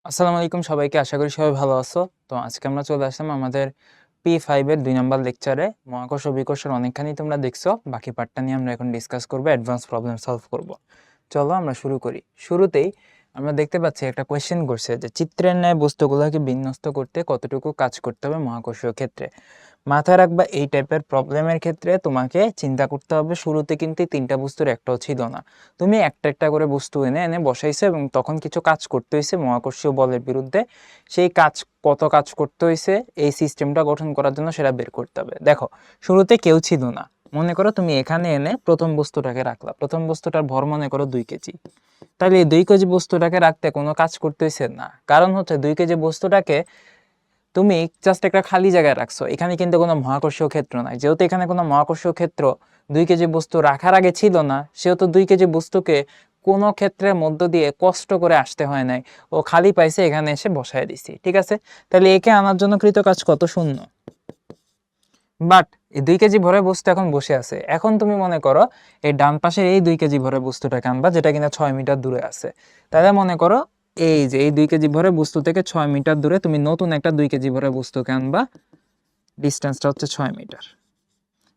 আসসালামু আলাইকুম সবাইকে, আশা করি সবাই ভালো আছো। তো আজকে আমরা চলে আসলাম আমাদের P5 এর 2 নম্বর লেকচারে। মহাকর্ষ বিকর্ষের অনেকখানি তোমরা দেখছো, বাকি পার্টটা নিয়ে আমরা এখন ডিসকাস করব, অ্যাডভান্স প্রবলেম সলভ করব। চলো আমরা শুরু করি। শুরুতেই আমরা দেখতে পাচ্ছি একটা কোয়েশ্চেন করছে যে চিত্রের ন্যায় বস্তুগুলোকে বিন্যস্ত করতে কতটুকু কাজ করতে হবে মহাকর্ষীয় ক্ষেত্রে। মাথায় রাখবা, এই টাইপের প্রবলেমের ক্ষেত্রে তোমাকে চিন্তা করতে হবে শুরুতে কিন্তু তিনটা বস্তুর একটাও ছিল না। তুমি একটা একটা করে বস্তু এনে এনে বসাইছো এবং তখন কিছু কাজ করতে হয়েছে মহাকর্ষীয় বলের বিরুদ্ধে। সেই কাজ কত কাজ করতে হয়েছে এই সিস্টেমটা গঠন করার জন্য সেটা বের করতে হবে। দেখো, শুরুতে কেউ ছিল না। মনে করো তুমি এখানে এনে প্রথম বস্তুটাকে রাখলা, প্রথম বস্তুটার ভর মনে করো 2 কেজি। তাহলে এই 2 কেজি বস্তুটাকে রাখতে কোনো কাজ করতে হয়েছে না, কারণ হচ্ছে 2 কেজি বস্তুটাকে তুমি জাস্ট একটা খালি জায়গায় রাখছো, এখানে কিন্তু কোনো মহাকর্ষীয় ক্ষেত্র নাই। যেহেতু এখানে কোনো মহাকর্ষীয় ক্ষেত্র 2 কেজি বস্তু রাখার আগে ছিল না, সেহেতু 2 কেজি বস্তুকে কোনো ক্ষেত্রের মধ্য দিয়ে কষ্ট করে আসতে হয় নাই, ও খালি পাইছে, এখানে এসে বসায় দিছি। ঠিক আছে, তাহলে একে আনার জন্য কৃত কাজ কত? শূন্য। বাট এই 2 কেজি ভরে বস্তু এখন বসে আছে। এখন তুমি মনে করো এই ডান পাশের এই 2 কেজি ভরে বস্তুটাকে আনবা, যেটা কিনা 6 মিটার দূরে আছে। তাহলে মনে করো এই যে এই 2 কেজি ভরে বস্তু থেকে 6 মিটার দূরে তুমি নতুন একটা 2 কেজি ভরে বস্তুকে আনবা, ডিস্টেন্সটা হচ্ছে 6 মিটার।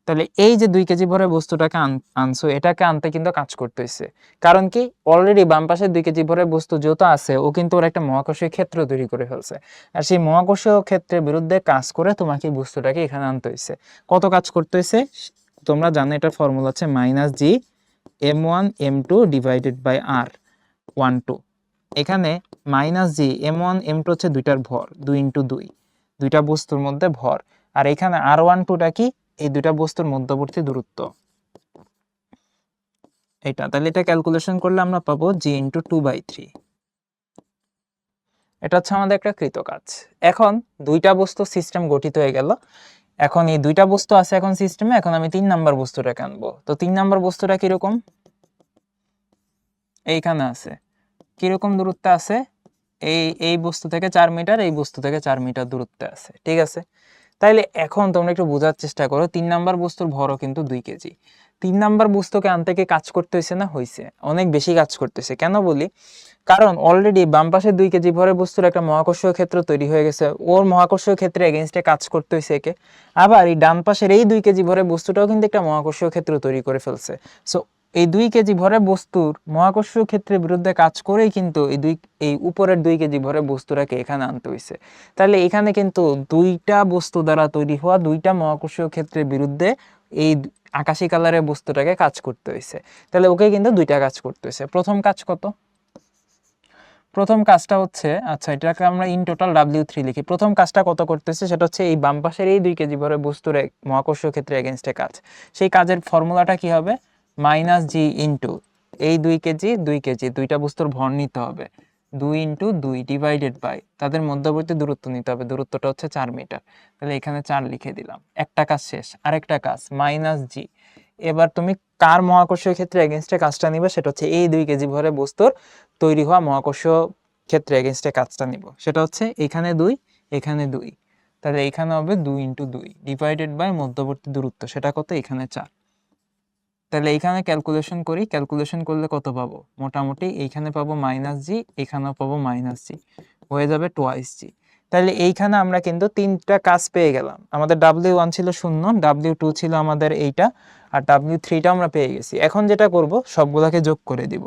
তাহলে এই যে 2 কেজি ভরে বস্তুটাকে আনছো, এটাকে আনতে কিন্তু কাজ করতে হয়েছে। কারণ কি, অলরেডি বাম পাশে 2 কেজি ভরে বস্তু যেহেতু আছে, ও কিন্তু ওর একটা মহাকর্ষীয় ক্ষেত্র তৈরি করে ফেলছে। আর সেই মহাকর্ষীয় ক্ষেত্রের বিরুদ্ধে কাজ করে তোমাকে বস্তুটাকে এখানে আনতে হয়েছে। কত কাজ করতে হয়েছে তোমরা জানো, এটার ফর্মুলা হচ্ছে -G m1 m2 divided by r12। এখানে -G m1 m2 হচ্ছে দুইটার ভর, 2 × 2, দুইটা বস্তুর মধ্যে ভর। আর এখানে r12টা কি, এই দুইটা বস্তুর মধ্যবর্তী দূরত্ব এটা। তাহলে এটা ক্যালকুলেশন করলে আমরা পাবো G × 2/3। এটা হচ্ছে আমাদের একটা কৃত কাজ। এখন দুইটা বস্তু সিস্টেম গঠিত হয়ে গেল। এখন এই দুইটা বস্তু আছে এখন সিস্টেমে। এখন আমি 3 নাম্বার বস্তুটাকে আনবো। তো 3 নাম্বার বস্তুটা কিরকম, এইখানে আছে। কিরকম দূরত্বে আছে, এই এই বস্তু থেকে 4 মিটার, এই বস্তু থেকে 4 মিটার দূরত্বে আছে। ঠিক আছে, তাইলে এখন তোমরা একটু বোঝার চেষ্টা করো, 3 নাম্বার বস্তুর ভরও কিন্তু 2 কেজি। 3 নাম্বার বস্তুকে আনতে কি কাজ করতে হয়েছে না? হয়েছে, অনেক বেশি কাজ করতেছে। কেন বলি, কারণ অলরেডি বাম পাশে 2 কেজি ভরের বস্তুর একটা মহাকর্ষীয় ক্ষেত্র তৈরি হয়ে গেছে, ওর মহাকর্ষীয় ক্ষেত্রে এগেইনস্টে কাজ করতে হয়েছে একে। আবার এই ডান পাশের এই 2 কেজি ভরের বস্তুটাও কিন্তু একটা মহাকর্ষীয় ক্ষেত্র তৈরি করে ফেলছে। সো এই 2 কেজি ভরের বস্তুর মহাকর্ষীয় ক্ষেত্রের বিরুদ্ধে কাজ করেই কিন্তু এই উপরের 2 কেজি ভরের বস্তুটাকে এখানে আনতে হয়েছে। তাহলে এখানে কিন্তু দুইটা বস্তু দ্বারা তৈরি হওয়া দুইটা মহাকর্ষীয় ক্ষেত্রের বিরুদ্ধে এই আকাশী কালারের বস্তুটাকে কাজ করতে হয়েছে। তাহলে ওকে কিন্তু দুইটা কাজ করতে হয়েছে। প্রথম কাজ কত? প্রথম কাজটা হচ্ছে, আচ্ছা এটাকে আমরা ইন টোটাল W3 লিখি। প্রথম কাজটা কত করতেছে সেটা হচ্ছে এই বাম পাশের এই 2 কেজি ভরের বস্তুর মহাকর্ষীয় ক্ষেত্রে এগেইনস্টে কাজ। সেই কাজের ফর্মুলাটা কি হবে? -G ইন্টু এই 2 কেজি 2 কেজি, দুইটা বস্তুর ভর নিতে হবে, 2 × 2 ডিভাইডেড বাই তাদের মধ্যবর্তী দূরত্ব নিতে হবে, দূরত্বটা হচ্ছে 4 মিটার। তাহলে এখানে 4 লিখে দিলাম। একটা কাজ শেষ। আরেকটা কাজ -G। এবার তুমি কার মহাকর্ষীয় ক্ষেত্রে এগেইনস্টে কাজটা নিবে, সেটা হচ্ছে এই 2 কেজি ভরে বস্তুর তৈরি হওয়া মহাকর্ষীয় ক্ষেত্রে এগেইনস্টে কাজটা নিব, সেটা হচ্ছে এখানে 2, এখানে 2। তাহলে এখানে হবে 2 × 2 ডিভাইডেড বাই মধ্যবর্তী দূরত্ব, সেটা কত? এখানে 4। তাহলে এইখানে ক্যালকুলেশন করি, ক্যালকুলেশন করলে কত পাবো? মোটামুটি এইখানে পাবো -G, এখানেও পাবো -G, হয়ে যাবে 2G। তাহলে এইখানে আমরা কিন্তু তিনটা কাজ পেয়ে গেলাম। আমাদের W1 ছিল 0, W2 ছিল আমাদের এইটা, আর W3টা আমরা পেয়ে গেছি। এখন যেটা করব, সবগুলোকে যোগ করে দিব।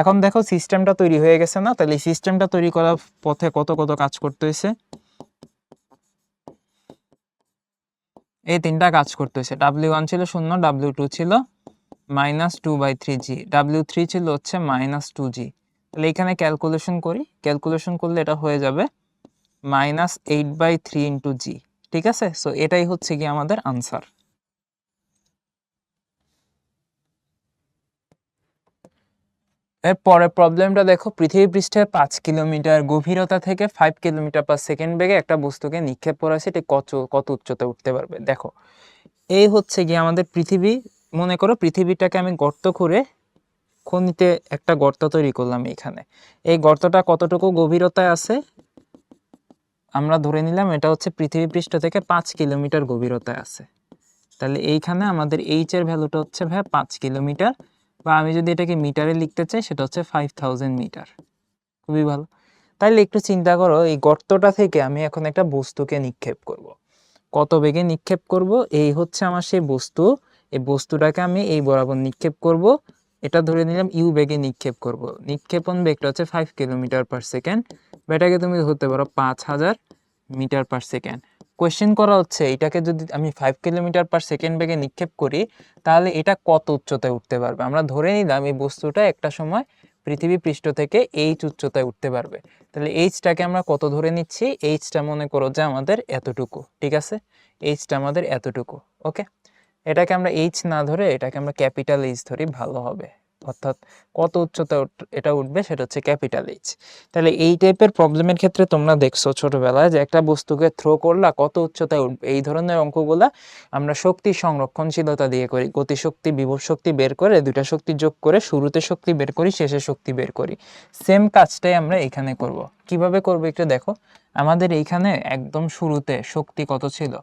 এখন দেখো সিস্টেমটা তৈরি হয়ে গেছে না? তাহলে এই সিস্টেমটা তৈরি করার পথে কত কত কাজ করতে হয়েছে, এই তিনটা কাজ করতে হয়েছে। W1 ছিল 0, W2 ছিল -2/3G, W3 ছিল হচ্ছে -2G। তাহলে এখানে ক্যালকুলেশন করি, ক্যালকুলেশন করলে এটা হয়ে যাবে -8/3 × G। ঠিক আছে, সো এটাই হচ্ছে কি আমাদের আনসার। এর পরের প্রবলেমটা দেখো, পৃথিবী পৃষ্ঠের 5 কিলোমিটার গভীরতা থেকে 5 কিলোমিটার/সেকেন্ড বেগে একটা বস্তুকে নিক্ষেপ করা হয়েছে, এটি কত উচ্চতায় উঠতে পারবে। দেখো, এই হচ্ছে কি আমাদের পৃথিবী। মনে করো পৃথিবীটাকে আমি গর্ত করে খনিতে একটা গর্ত তৈরি করলাম এখানে। এই গর্তটা কতটুকু গভীরতায় আছে, আমরা ধরে নিলাম এটা হচ্ছে পৃথিবী পৃষ্ঠ থেকে 5 কিলোমিটার গভীরতায় আছে। তাহলে এইখানে আমাদের এইচ এর ভ্যালুটা হচ্ছে ভাই 5 কিলোমিটার, বা আমি যদি এটাকে মিটারে লিখতে চাই সেটা হচ্ছে 5000 মিটার। খুবই ভালো। তাইলে একটু চিন্তা করো, এই গর্তটা থেকে আমি এখন একটা বস্তুকে নিক্ষেপ করব। কত বেগে নিক্ষেপ করব? এই হচ্ছে আমার সেই বস্তু, এই বস্তুটাকে আমি এই বরাবর নিক্ষেপ করব। এটা ধরে নিলাম ইউ বেগে নিক্ষেপ করব। নিক্ষেপণ বেগটা হচ্ছে 5 কিলোমিটার পার সেকেন্ড, বা এটাকে তুমি ধরতে পারো 5000 মিটার পার সেকেন্ড। কোয়েশ্চেন করা হচ্ছে এটাকে যদি আমি 5 কিলোমিটার পার সেকেন্ড বেগে নিক্ষেপ করি, তাহলে এটা কত উচ্চতায় উঠতে পারবে। আমরা ধরে নিলাম এই বস্তুটা একটা সময় পৃথিবী পৃষ্ঠ থেকে এইচ উচ্চতায় উঠতে পারবে। তাহলে এইচটাকে আমরা কত ধরে নিচ্ছি? এইচটা মনে করো যে আমাদের এতটুকু, ঠিক আছে? এইচটা আমাদের এতটুকু, ওকে। এটাকে আমরা এইচ না ধরে এটাকে আমরা ক্যাপিটাল এইচ ধরি, ভালো হবে। অর্থাৎ কত উচ্চতা এটা উঠবে সেটা হচ্ছে ক্যাপিটাল এইচ। তাহলে এই টাইপের প্রবলেমের ক্ষেত্রে তোমরা দেখছো ছোটবেলায় যে একটা বস্তুকে থ্রো করলা কত উচ্চতায় উঠবে, এই ধরনের অঙ্কগুলা আমরা শক্তি সংরক্ষণশীলতা দিয়ে করি। গতিশক্তি বিভব শক্তি বের করে দুইটা শক্তি যোগ করে শুরুতে শক্তি বের করি, শেষে শক্তি বের করি। সেম কাজটাই আমরা এখানে করব। কিভাবে করব একটু দেখো। আমাদের এইখানে একদম শুরুতে শক্তি কত ছিল?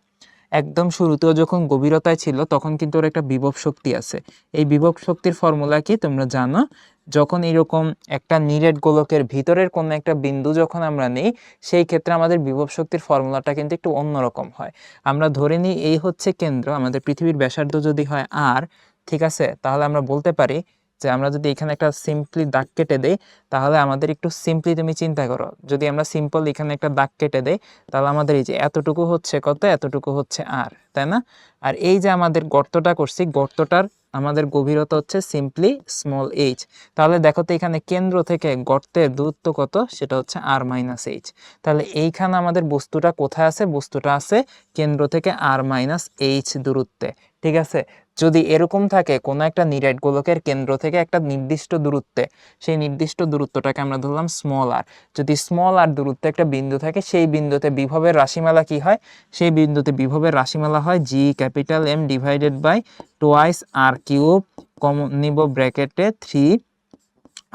একদম শুরুতেও যখন গভীরতায় ছিল তখন কিন্তু ওর একটা বিভব শক্তি আছে। এই বিভব শক্তির ফর্মুলা কি তোমরা জানো? যখন এরকম একটা নিরেট গোলকের ভিতরের কোনো একটা বিন্দু যখন আমরা নিই, সেই ক্ষেত্রে আমাদের বিভব শক্তির ফর্মুলাটা কিন্তু একটু অন্যরকম হয়। আমরা ধরে নিই এই হচ্ছে কেন্দ্র, আমাদের পৃথিবীর ব্যাসার্ধ যদি হয় আর, ঠিক আছে, তাহলে আমরা বলতে পারি যে আমরা যদি এখানে একটা সিম্পলি দাগ কেটে দেই, তাহলে আমাদের একটু সিম্পলি তুমি চিন্তা করো, যদি আমরা সিম্পল এখানে একটা দাগ কেটে দেই, তাহলে আমাদের এই যে এতটুকু হচ্ছে কত? এতটুকু হচ্ছে আর, তাই না? আর এই যে আমাদের গর্তটা করছি, গর্তটার আমাদের গভীরতা হচ্ছে সিম্পলি স্মল এইচ। তাহলে দেখো তো এখানে কেন্দ্র থেকে গর্তের দূরত্ব কত? সেটা হচ্ছে আর মাইনাস এইচ। তাহলে এইখানে আমাদের বস্তুটা কোথায় আছে? বস্তুটা আছে কেন্দ্র থেকে আর মাইনাস এইচ দূরত্বে, ঠিক আছে? যদি এরকম থাকে কোনো একটা নিরেট গোলকের কেন্দ্র থেকে একটা নির্দিষ্ট দূরত্বে, সেই নির্দিষ্ট দূরত্বটাকে আমরা ধরলাম স্মল আর। যদি স্মল আর দূরত্বে একটা বিন্দু থাকে, সেই বিন্দুতে বিভবের রাশিমালা কি হয়? সেই বিন্দুতে বিভবের রাশিমালা হয় g capital M divided by twice r cube, common নিব ব্র্যাকেটে 3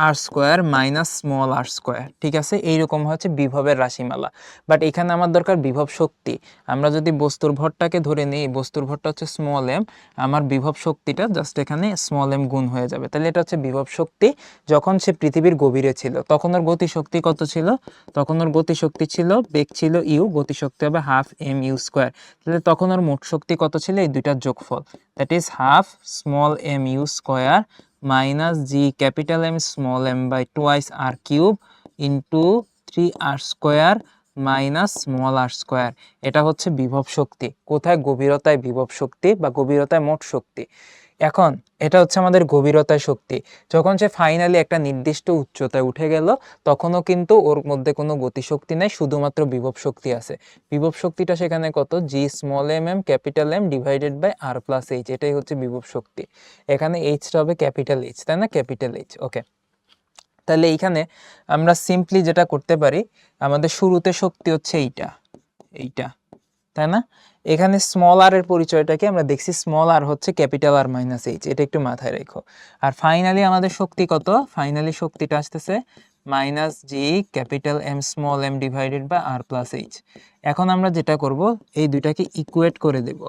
r square minus small r square, ঠিক আছে? এইরকম হচ্ছে বিভবের রাশিমালা। বাট এখানে আমার দরকার বিভব শক্তি। আমরা যদি বস্তুর ভরটাকে ধরে নিই, বস্তুর ভরটা হচ্ছে স্মল এম, আমার বিভব শক্তিটা জাস্ট এখানে স্মল এম গুণ হয়ে যাবে। তাহলে এটা হচ্ছে বিভব শক্তি যখন সে পৃথিবীর গভীরে ছিল। তখন ওর গতিশক্তি কত ছিল? তখন ওর গতিশক্তি ছিল, বেগ ছিল ইউ, গতিশক্তি হবে হাফ এম ইউ স্কোয়ার। তাহলে তখন ওর মোট শক্তি কত ছিল? এই দুইটার যোগফল, that is half small m u square minus g capital m small m by twice r cube into 3 r square minus small r square. এটা হচ্ছে বিভব শক্তি। কোথায়? গভীরতায় বিভব শক্তি বা গভীরতায় মোট শক্তি। এখন এটা হচ্ছে আমাদের গভীরতায় শক্তি। যখন সে ফাইনালি একটা নির্দিষ্ট উচ্চতায় উঠে গেল, তখনও কিন্তু ওর মধ্যে কোনো গতিশক্তি নেই, শুধুমাত্র বিভব শক্তি আছে। বিভব শক্তিটা সেখানে কত? G small m m capital M divided by R plus h, এটাই হচ্ছে বিভব শক্তি। এখানে এইচটা হবে ক্যাপিটাল এইচ, তাই না? ক্যাপিটাল এইচ, ওকে। তাহলে এইখানে আমরা সিম্পলি যেটা করতে পারি, আমাদের শুরুতে শক্তি হচ্ছে এইটা, এইটা, তাই না? এখানে স্মল আর এর পরিচয়টাকে আমরা দেখছি, স্মল আর হচ্ছে ক্যাপিটাল আর মাইনাস এইচ, এটা একটু মাথায় রেখো। আর ফাইনালি আমাদের শক্তি কত? ফাইনালি শক্তিটা আসতেছে minus g capital m small m divided by R plus h. এখন আমরা যেটা করব, এই দুইটাকে ইকুয়েট করে দেব।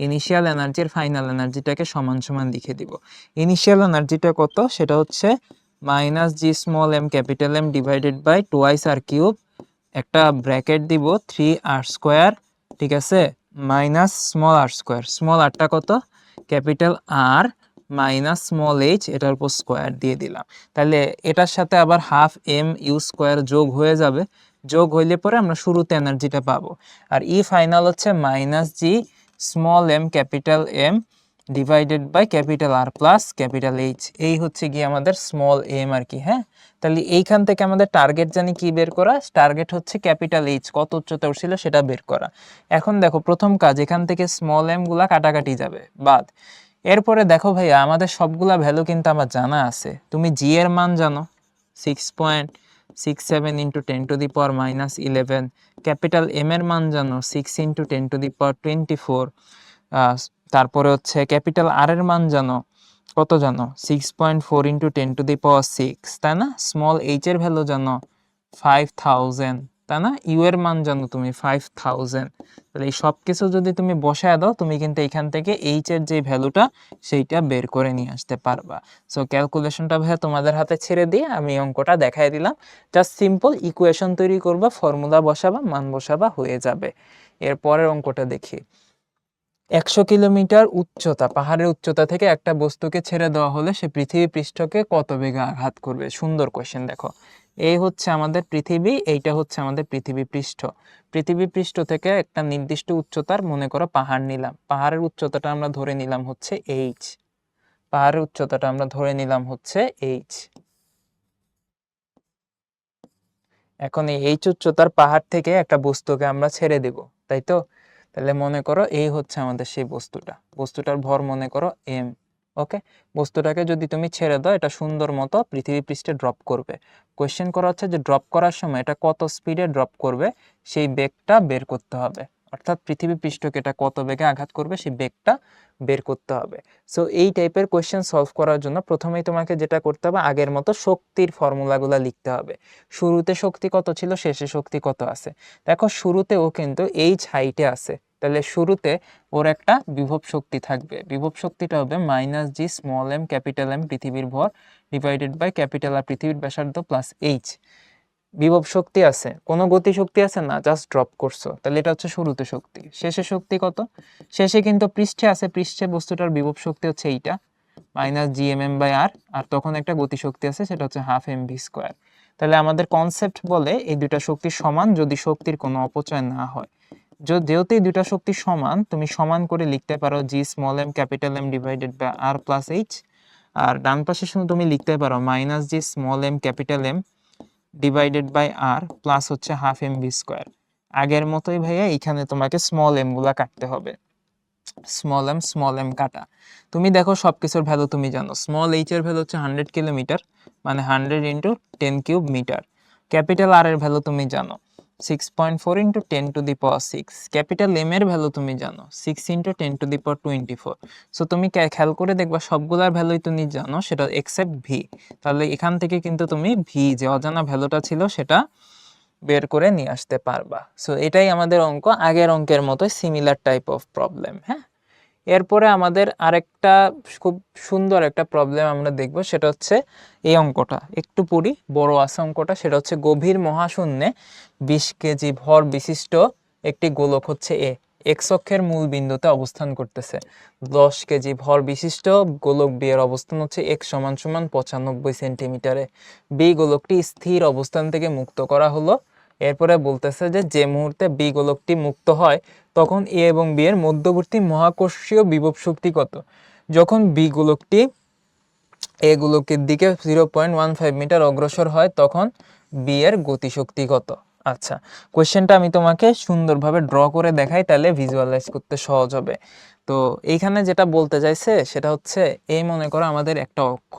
ইনিশিয়াল এনার্জি আর ফাইনাল এনার্জিটাকে সমান সমান লিখে দিব। ইনিশিয়াল এনার্জিটা কত? সেটা হচ্ছে minus G small m capital M divided by twice r cube, একটা ব্র্যাকেট দিব 3 আর স্কোয়ার, ঠিক আছে, minus small r square. Small আরটা কত? Capital r minus small h, এটার উপর স্কোয়ার দিয়ে দিলাম। তাহলে এটার সাথে আবার হাফ এম ইউ স্কোয়ার যোগ হয়ে যাবে। যোগ হইলে পরে আমরা শুরুতে এনার্জিটা পাবো। আর ই ফাইনাল হচ্ছে minus G small m capital M divided by capital r plus capital h, এই হচ্ছে গিয়ে আমাদের স্মল এম আর কি, হ্যাঁ। তাহলে এইখান থেকে আমাদের টার্গেট জানি কি বের করা? টার্গেট হচ্ছে ক্যাপিটাল এইচ কত উচ্চতা উঠছিল সেটা বের করা। এখন দেখো প্রথম কাজ, এখান থেকে স্মল এম গুলা কাটাকাটি যাবে, বাদ। এরপরে দেখো ভাইয়া, আমাদের সবগুলা ভ্যালু কিন্তু আমার জানা আছে। তুমি জি এর মান জানো 6.67 ইন্টু 10⁻⁻11, ক্যাপিটাল এম এর মান জানো 6 ইন্টু 10⁻24, তারপরে হচ্ছে ক্যাপিটাল আর এর মান জানো কত? জানো 6.4 ইন্টু 10⁻6, তাই না? স্মল এইচ এর ভ্যালু জানো 5000, তা না? ইউ এর মান জানো তুমি 5000, তাহলে এই সব কিছু যদি তুমি বসায় দাও তুমি কিন্তু এখান থেকে এইচ এর যে ভ্যালুটা সেইটা বের করে নিয়ে আসতে পারবা। সো ক্যালকুলেশনটা ভাইয়া তোমাদের হাতে ছেড়ে দিয়ে আমি অঙ্কটা দেখাই দিলাম। জাস্ট সিম্পল ইকুয়েশন তৈরি করবা, ফর্মুলা বসাবা, মান বসাবা, হয়ে যাবে। এরপরের অঙ্কটা দেখি। 100 কিলোমিটার উচ্চতা, পাহাড়ের উচ্চতা থেকে একটা বস্তুকে ছেড়ে দেওয়া হলে সে পৃথিবী পৃষ্ঠকে কত বেগে আঘাত করবে? সুন্দর কোশ্চেন। দেখো, এই হচ্ছে আমাদের পৃথিবী, এইটা হচ্ছে আমাদের পৃথিবী পৃষ্ঠ। পৃথিবী পৃষ্ঠ থেকে একটা নির্দিষ্ট উচ্চতার, মনে করো পাহাড় নিলাম, পাহাড়ের উচ্চতাটা আমরা ধরে নিলাম হচ্ছে এইচ, পাহাড়ের উচ্চতাটা আমরা ধরে নিলাম হচ্ছে এইচ। এখন এই এইচ উচ্চতার পাহাড় থেকে একটা বস্তুকে আমরা ছেড়ে দেব, তাই তো? তাহলে মনে করো এই হচ্ছে আমাদের সেই বস্তুটা, বস্তুটার ভর মনে করো এম। ওকে, বস্তুটাকে যদি তুমি ছেড়ে দাও এটা সুন্দর মতো পৃথিবী পৃষ্ঠে ড্রপ করবে। কোয়েশ্চেন করা হচ্ছে যে ড্রপ করার সময় এটা কত স্পিডে ড্রপ করবে সেই বেগটা বের করতে হবে, অর্থাৎ পৃথিবী পৃষ্ঠকে এটা কত বেগে আঘাত করবে সেই বেগটা বের করতে হবে। সো এই টাইপের কোয়েশ্চেন সলভ করার জন্য প্রথমেই তোমাকে যেটা করতে হবে, আগের মতো শক্তির ফর্মুলাগুলো লিখতে হবে। শুরুতে শক্তি কত ছিল, শেষে শক্তি কত আছে। দেখো শুরুতে ও কিন্তু এইচ হাইটে আছে, তাহলে শুরুতে ওর একটা বিভব শক্তি থাকবে, বিভব শক্তিটা হবে মাইনাস জি স্মল এম ক্যাপিটাল এম পৃথিবীর ভর ডিভাইডেড বাই ক্যাপিটাল আর পৃথিবীর ব্যাসার্ধ প্লাস এইচ। বিভব শক্তি আছে, কোনো গতি শক্তি আছে না, জাস্ট ড্রপ করছো, তাহলে এটা হচ্ছে শুরুতে শক্তি। শেষে শক্তি কত? শেষে কিন্তু পৃষ্ঠে আছে, পৃষ্ঠে বস্তুটার বিভব শক্তি হচ্ছে এইটা minus G M M by R, আর তখন একটা গতি শক্তি আছে সেটা হচ্ছে হাফ এম ভি স্কোয়ার। তাহলে আমাদের কনসেপ্ট বলে এই দুইটা শক্তি সমান যদি শক্তির কোনো অপচয় না হয়। যেহেতু এই দুইটা শক্তি সমান, তুমি সমান করে লিখতে পারো G small m capital M divided by R plus h, আর ডান পাশে শুধু তুমি লিখতে পারো minus G small m capital M divided by R plus হচ্ছে হাফ এম ভি স্কোয়ার। আগের মতোই ভাইয়া এখানে তোমাকে স্মল এম গুলা কাটতে হবে, স্মল এম কাটা। তুমি দেখো সবকিছুর ভ্যালু তুমি জানো, স্মল এইচ এর ভ্যালু হচ্ছে 100 কিলোমিটার, মানে 100 into 10 cube metre. Capital r এর ভ্যালু তুমি জানো 6.4 into 10 to the power 6। Capital m এর ভ্যালু তুমি জানো 6 into 10 to the power 24। So তুমি খেয়াল করে দেখবা সবগুলার ভ্যালুই তুমি জানো, সেটা এক্সেপ্ট ভি। তাহলে এখান থেকে কিন্তু তুমি ভি যে অজানা ভ্যালুটা ছিল সেটা বের করে নিয়ে আসতে পারবা। সো এটাই আমাদের অঙ্ক, আগের অঙ্কের মতোই সিমিলার টাইপ অফ প্রবলেম। হ্যাঁ, এরপরে আমাদের আরেকটা খুব সুন্দর একটা প্রবলেম আমরা দেখব, সেটা হচ্ছে এই অঙ্কটা একটু পড়ি, বড় আছে অঙ্কটা। সেটা হচ্ছে গভীর মহাশূন্যে 20 কেজি ভর বিশিষ্ট একটি গোলক হচ্ছে এক্স অক্ষের মূল বিন্দুতে অবস্থান করতেছে। 10 কেজি ভর বিশিষ্ট গোলক বি এর অবস্থান হচ্ছে এক্স সমান সমান 95 সেন্টিমিটারে। বি গোলকটি স্থির অবস্থান থেকে মুক্ত করা হলো। এরপরে বলতেছে যে যে মুহূর্তে বি গোলকটি মুক্ত হয় তখন এ এবং বি এর মধ্যবর্তী মহাকর্ষীয় বিভব শক্তি কত? যখন বি গোলকটি এ গোলকের দিকে 0.15 মিটার অগ্রসর হয় তখন বি এর গতিশক্তি কত? আচ্ছা, কোশ্চেনটা আমি তোমাকে সুন্দরভাবে ড্র করে দেখাই, তাহলে ভিজুয়ালাইজ করতে সহজ হবে। তো এইখানে যেটা বলতে চাইছে সেটা হচ্ছে, এই মনে করো আমাদের একটা অক্ষ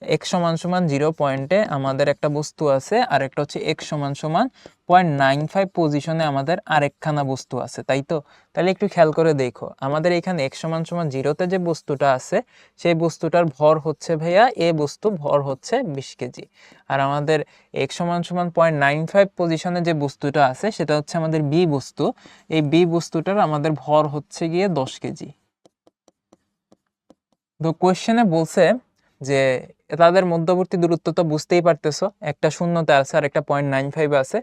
x সমান সমান 0 পয়েন্টে আমাদের একটা বস্তু আছে, আর একটা হচ্ছে x সমান সমান 0.95 পজিশনে আমাদের আরেকখানা বস্তু আছে, তাই তো? তাহলে একটু খেয়াল করে দেখো, আমাদের এখানে x সমান সমান 0তে যে বস্তুটা আছে সেই বস্তুটার ভর হচ্ছে ভাইয়া এ বস্তু, ভর হচ্ছে 20 কেজি। আর আমাদের x সমান সমান 0.95 পজিশনে যে বস্তুটা আছে সেটা হচ্ছে আমাদের বি বস্তু। এই বি বস্তুটার আমাদের ভর হচ্ছে গিয়ে 10 কেজি। তো কোয়েশ্চেনে বলছে যে তাদের মধ্যবর্তী দূরত্ব তো বুঝতেই পারতেছো, একটা শূন্যতে আছে আর একটা 0.95 আছে।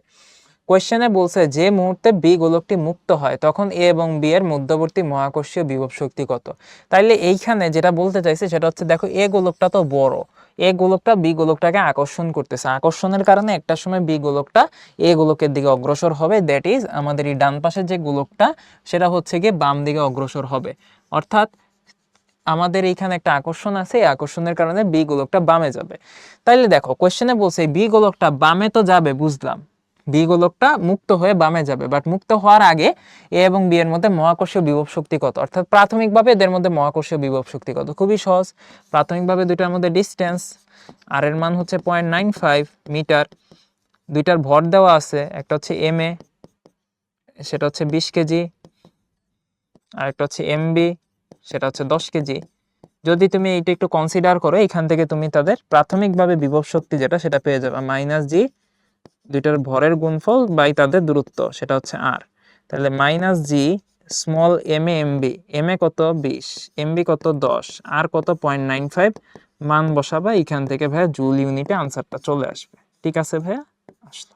কোয়েশ্চেনে বলছে যে মুহূর্তে বি গোলকটি মুক্ত হয় তখন এ এবং বি এর মধ্যবর্তী মহাকর্ষীয় বিভব শক্তি কত? তাইলে এইখানে যেটা বলতে চাইছে সেটা হচ্ছে, দেখো এ গোলকটা তো বড়, এ গোলকটা বি গোলকটাকে আকর্ষণ করতেছে, আকর্ষণের কারণে একটা সময় বি গোলকটা এ গোলকের দিকে অগ্রসর হবে, দ্যাট ইজ আমাদের এই ডান পাশের যে গোলকটা সেটা হচ্ছে গিয়ে বাম দিকে অগ্রসর হবে। অর্থাৎ আমাদের এইখানে একটা আকর্ষণ আছে, এই আকর্ষণের কারণে বি গোলকটা বামে যাবে। তাইলে দেখো কোশ্চেনে বলছে বি গোলকটা বামে তো যাবে, বুঝলাম, বি গোলকটা মুক্ত হয়ে বামে যাবে, বাট মুক্ত হওয়ার আগে এ এবং বি এর মধ্যে মহাকর্ষীয় বিভব শক্তি কত? অর্থাৎ প্রাথমিকভাবে এদের মধ্যে মহাকর্ষীয় বিভব শক্তি কত? খুবই সহজ, প্রাথমিকভাবে দুইটার মধ্যে ডিস্টেন্স, আর এর মান হচ্ছে 0.95 মিটার, দুইটার ভর দেওয়া আছে, একটা হচ্ছে এম এ সেটা হচ্ছে 20 কেজি, আর একটা হচ্ছে এমবি সেটা হচ্ছে 10 কেজি। যদি তুমি এটা একটু কনসিডার করো, এখান থেকে তুমি তাদের প্রাথমিকভাবে বিভব শক্তি যেটা সেটা পেয়ে যাবে মাইনাস জি দুইটার ভরের গুণফল বাই তাদের দূরত্ব, সেটা হচ্ছে আর। তাহলে minus G small M A MB, M A কত 20, এমবি কত 10, আর কত 0.95, মান বসাবা এখান থেকে ভাইয়া জুল ইউনিটে আনসারটা চলে আসবে। ঠিক আছে ভাইয়া, আসলো।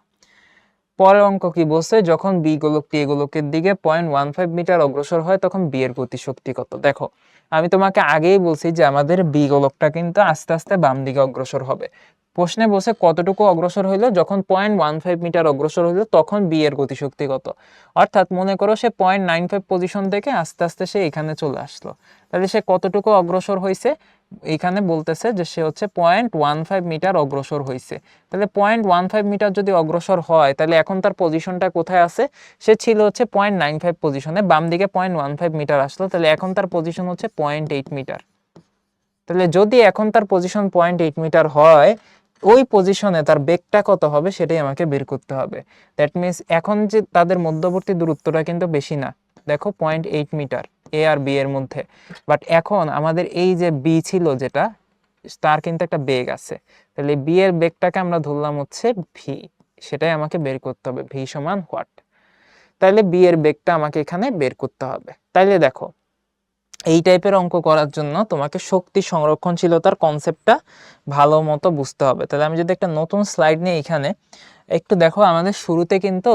পরের অঙ্ক কি বলছে, যখন বি গোলকটি এ গোলকের দিকে 0.15 মিটার অগ্রসর হয় তখন বি এর গতিশক্তি কত। দেখো আমি তোমাকে আগেই বলছি যে আমাদের বি গোলকটা কিন্তু আস্তে আস্তে বাম দিকে অগ্রসর হবে। প্রশ্নে বলছে কতটুকু অগ্রসর হইলো, যখন 0.15 মিটার অগ্রসর হইলো তখন বি এর গতিশক্তি কত। অর্থাৎ মনে করো সে 0.95 পজিশন থেকে আস্তে আস্তে সে এখানে চলে আসলো, তাহলে সে কতটুকু অগ্রসর হয়েছে, এখানে বলতেছে যে সে হচ্ছে 0.15 মিটার অগ্রসর হয়েছে। তাহলে 0.15 মিটার যদি অগ্রসর হয় তাহলে এখন তার পজিশনটা কোথায় আছে, সে ছিল হচ্ছে 0.95 পজিশনে, বাম দিকে 0.15 মিটার আসলো, তাহলে এখন তার পজিশন হচ্ছে 0.8 মিটার। তাহলে যদি এখন তার পজিশন 0.8 মিটার হয়, ওই পজিশনে তার বেগটা কত হবে সেটাই আমাকে বের করতে হবে। দ্যাট মিনস এখন যে তাদের মধ্যবর্তী দূরত্বটা কিন্তু বেশি না, দেখো 0.8 মিটার এ আর বি এর মধ্যে। বাট এখন আমাদের এই যে বি ছিল যেটা, তার কিন্তু একটা বেগ আছে, তাহলে বি এর বেগটাকে আমরা ধরলাম হচ্ছে ভি, সেটাই আমাকে বের করতে হবে, ভি সমান হোয়াট। তাইলে বি এর বেগটা আমাকে এখানে বের করতে হবে। তাইলে দেখো এই টাইপের অঙ্ক করার জন্য তোমাকে শক্তি সংরক্ষণশীলতার কনসেপ্টটা ভালো মতো বুঝতে হবে। তাহলে আমি যদি একটা নতুন স্লাইড নিই এখানে, একটু দেখো আমাদের শুরুতে কিন্তু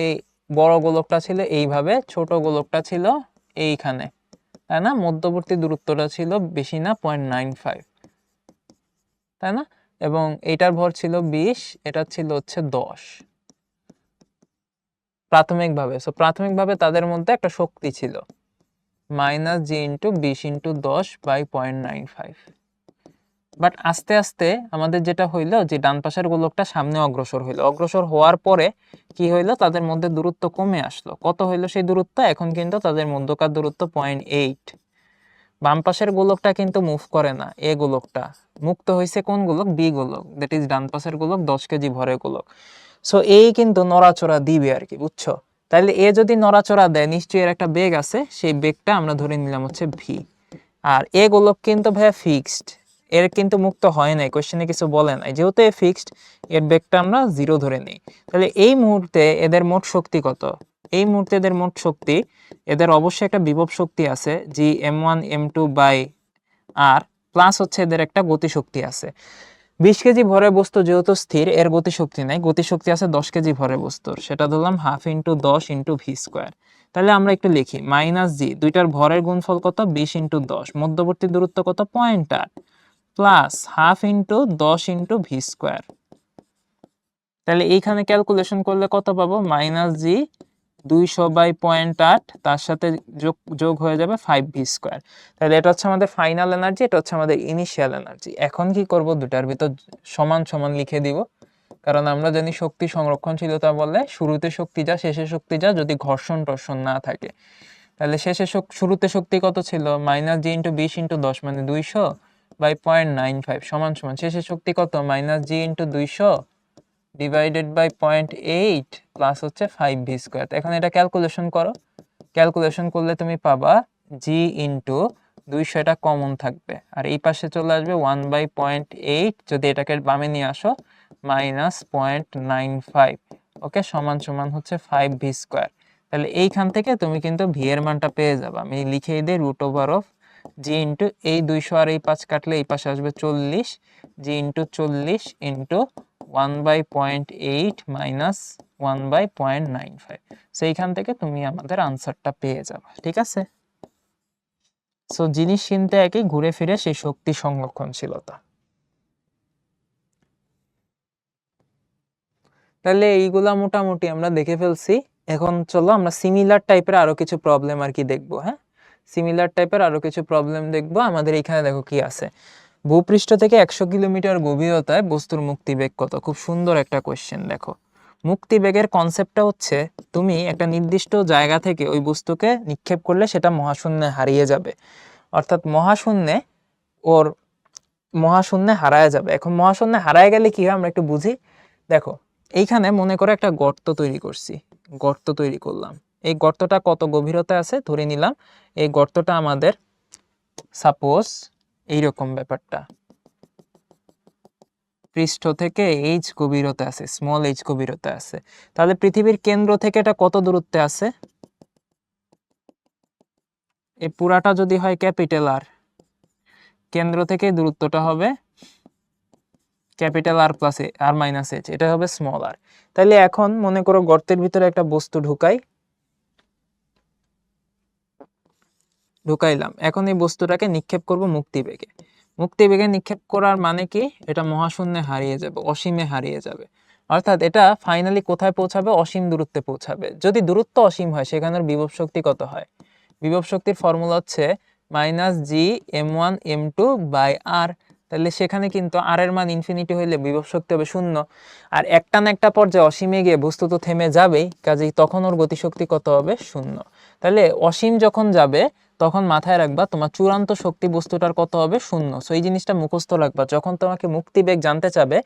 এই বড় গোলকটা ছিল এইভাবে, ছোট গোলকটা ছিল এইখানে, তাই না, মধ্যবর্তী দূরত্বটা ছিল বেশি না 0.95, তাই না, এবং এইটার ভর ছিল 20, এটা ছিল হচ্ছে 10 প্রাথমিকভাবে। সো প্রাথমিকভাবে তাদের মধ্যে একটা শক্তি ছিল minus g into 20 into 10 by 0.95। But আস্তে আস্তে আমাদের যেটা হইলো যে ডান পাশের গোলকটা সামনে অগ্রসর হইলো, অগ্রসর হওয়ার পরে কি হইলো, তাদের মধ্যে দূরত্ব কমে আসলো। কত হইলো সেই দূরত্ব, এখন কিন্তু তাদের মধ্যকার দূরত্ব 0.8। বাম পাশের গোলকটা কিন্তু মুভ করে না, এ গোলকটা মুক্ত হয়েছে, কোন গোলক, বি গোলক, দ্যাট ইজ ডান পাশের গোলক, 10 কেজি ভরের গোলক। সো এই কিন্তু নড়াচড়া দিবে আর কি, বুঝছো। তাইলে এ যদি নড়াচড়া দেয় নিশ্চয়ই এর একটা বেগ আছে, সেই বেগটা আমরা ধরে নিলাম হচ্ছে ভি। আর এ গোলক কিন্তু ভাইয়া ফিক্সড, এর কিন্তু মুক্ত হয় নাই, কোশ্চেনে কিছু বলে নাই, যেহেতু এ ফিক্সড এর বেগটা আমরা 0 ধরে নিই। তাহলে এই মুহূর্তে এদের মোট শক্তি কত, এই মুহূর্তে এদের মোট শক্তি, এদের অবশ্যই একটা বিভব শক্তি আছে জি m1 m2 by R, plus হচ্ছে এদের একটা গতিশক্তি আছে। 20 কেজি ভরের বস্তু যেহেতু স্থির, এর গতিশক্তি নাই, গতিশক্তি আছে 10 কেজি ভরের বস্তুর, সেটা ধরলাম half into 10 into V square. তাহলে আমরা একটু লিখি মাইনাস জি, দুইটার ভরের গুণফল কত 20 ইন্টু 10, মধ্যবর্তী দূরত্ব কত 0.8, plus half into 10 into V square. তাহলে এইখানে ক্যালকুলেশন করলে কত পাবো, মাইনাস জি 200 বাই 0.8, তার সাথে যোগ হয়ে যাবে 5 ভি স্কোয়ার। তাহলে এটা হচ্ছে আমাদের ফাইনাল এনার্জি, এটা হচ্ছে আমাদের ইনিশিয়াল এনার্জি। এখন কি করব, দুটার ভিতর সমান সমান লিখে দিব, কারণ আমরা জানি শক্তি সংরক্ষণশীলতা বলে শুরুতে শক্তি যা শেষে শক্তি যা, যদি ঘর্ষণ টর্ষণ না থাকে। তাহলে শুরুতে শক্তি কত ছিল, মাইনাস জি ইন্টু 20 ইন্টু 10 মানে 200 বাই 0.95 সমান সমান শেষে শক্তি কত, minus g into 200 divided by 0.8 plus হচ্ছে 5 ভি স্কোয়ার। এখন এটা ক্যালকুলেশন করো, ক্যালকুলেশন করলে তুমি পাবা জি ইন্টু 200, এটা কমন থাকবে, আর এই পাশে চলে আসবে 1 বাই 0.8, যদি এটাকে বামে নিয়ে আসো মাইনাস 0.95, ওকে, সমান সমান হচ্ছে 5 ভি স্কোয়ার। তাহলে এইখান থেকে তুমি কিন্তু ভি এর মানটা পেয়ে যাবে, আমি লিখেই দিই root over of g into এই 200 আর এই 5 কাটলে এই পাশে আসবে 40, G into 40 into 1 by 0.8 minus 1 by 0.95। সেইখান থেকে তুমি আমাদের আনসারটা পেয়ে যাবে, ঠিক আছে। সো জিনিস কিন্তু একই, ঘুরে ফিরে সেই শক্তি সংরক্ষণশীলতা। তাহলে এইগুলা মোটামুটি আমরা দেখে ফেলছি। এখন চলো আমরা সিমিলার টাইপের আরো কিছু প্রবলেম আর কি দেখবো। হ্যাঁ, সিমিলার টাইপের আরো কিছু প্রবলেম দেখবো। আমাদের এখানে দেখো কি আছে, ভূপৃষ্ঠ থেকে 100 কিলোমিটার গভীরতায় বস্তুর মুক্তিবেগ কত। খুব সুন্দর একটা কোশ্চেন। দেখো মুক্তিবেগের কনসেপ্টটা হচ্ছে তুমি একটা নির্দিষ্ট জায়গা থেকে ওই বস্তুকে নিক্ষেপ করলে সেটা মহাশূন্যে হারিয়ে যাবে, অর্থাৎ মহাশূন্যে হারায় যাবে। এখন মহাশূন্যে হারায় গেলে কি হয় আমরা একটু বুঝি। দেখো এইখানে মনে করে একটা গর্ত তৈরি করছি, গর্ত তৈরি করলাম, এই গর্তটা কত গভীরতা আছে ধরে নিলাম, এই গর্তটা আমাদের সাপোজ এইরকম ব্যাপারটা, পৃষ্ঠ থেকে এইচ গভীরতা আছে, স্মল এইচ গভীরতা আছে। তাহলে পৃথিবীর কেন্দ্র থেকে এটা কত দূরত্বে আছে? এই পুরাটা যদি হয় ক্যাপিটাল আর, কেন্দ্র থেকে দূরত্বটা হবে ক্যাপিটাল আর প্লাস আর মাইনাস এইচ, এটা হবে স্মল আর। তাহলে এখন মনে করো গর্তের ভিতরে একটা বস্তু ঢুকাইলাম। এখন এই বস্তুটাকে নিক্ষেপ করব মুক্তিবেগে। মুক্তিবেগে নিক্ষেপ করার মানে কি? এটা মহাশূন্যে হারিয়ে যাবে, অসীমে হারিয়ে যাবে। অর্থাৎ এটা ফাইনালি কোথায় পৌঁছাবে? অসীম দূরত্বে পৌঁছাবে। যদি দূরত্ব অসীম হয় সেখানের বিভব শক্তি কত হয়? বিভব শক্তির ফর্মুলা হচ্ছে -G m1m2/r। তাহলে সেখানে কিন্তু আর এর মান ইনফিনিটি হইলে বিভব শক্তি হবে 0। আর একটা না একটা পর্যায়ে অসীমে গিয়ে বস্তু তো থেমে যাবেই, কাজেই তখন ওর গতিশক্তি কত হবে? 0। তাহলে অসীম যখন যাবে তখন মাথায় রাখবা তোমার চূড়ান্ত শক্তি বস্তুটার কত হবে? 0। সো এই জিনিসটা মুখস্থ রাখবা। যখন তোমাকে মুক্তিবেগ জানতে চাবে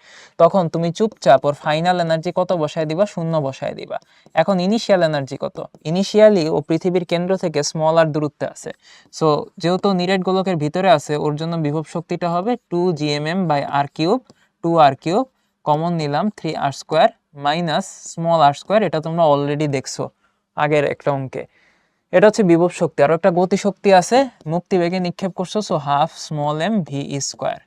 তখন তুমি চুপচাপ ওর ফাইনাল এনার্জি কত বসায় দিবা? 0 বসায় দিবা। এখন ইনিশিয়াল এনার্জি কত? ইনিশিয়ালি ও পৃথিবীর কেন্দ্র থেকে স্মল আর দূরত্বে আছে। সো যেহেতু নিরেট গোলকের ভিতরে আছে, ওর জন্য বিভব শক্তিটা হবে 2gmm/r³, 2r³ কমন নিলাম 3r² মাইনাস স্মল r²। এটা তোমরা অলরেডি দেখছো আগের একটা অঙ্কে। এটা হচ্ছে বিভব শক্তি। আর একটা গতি শক্তি আছে, মুক্তিবেগে নিক্ষেপ করছো, so half small m v²।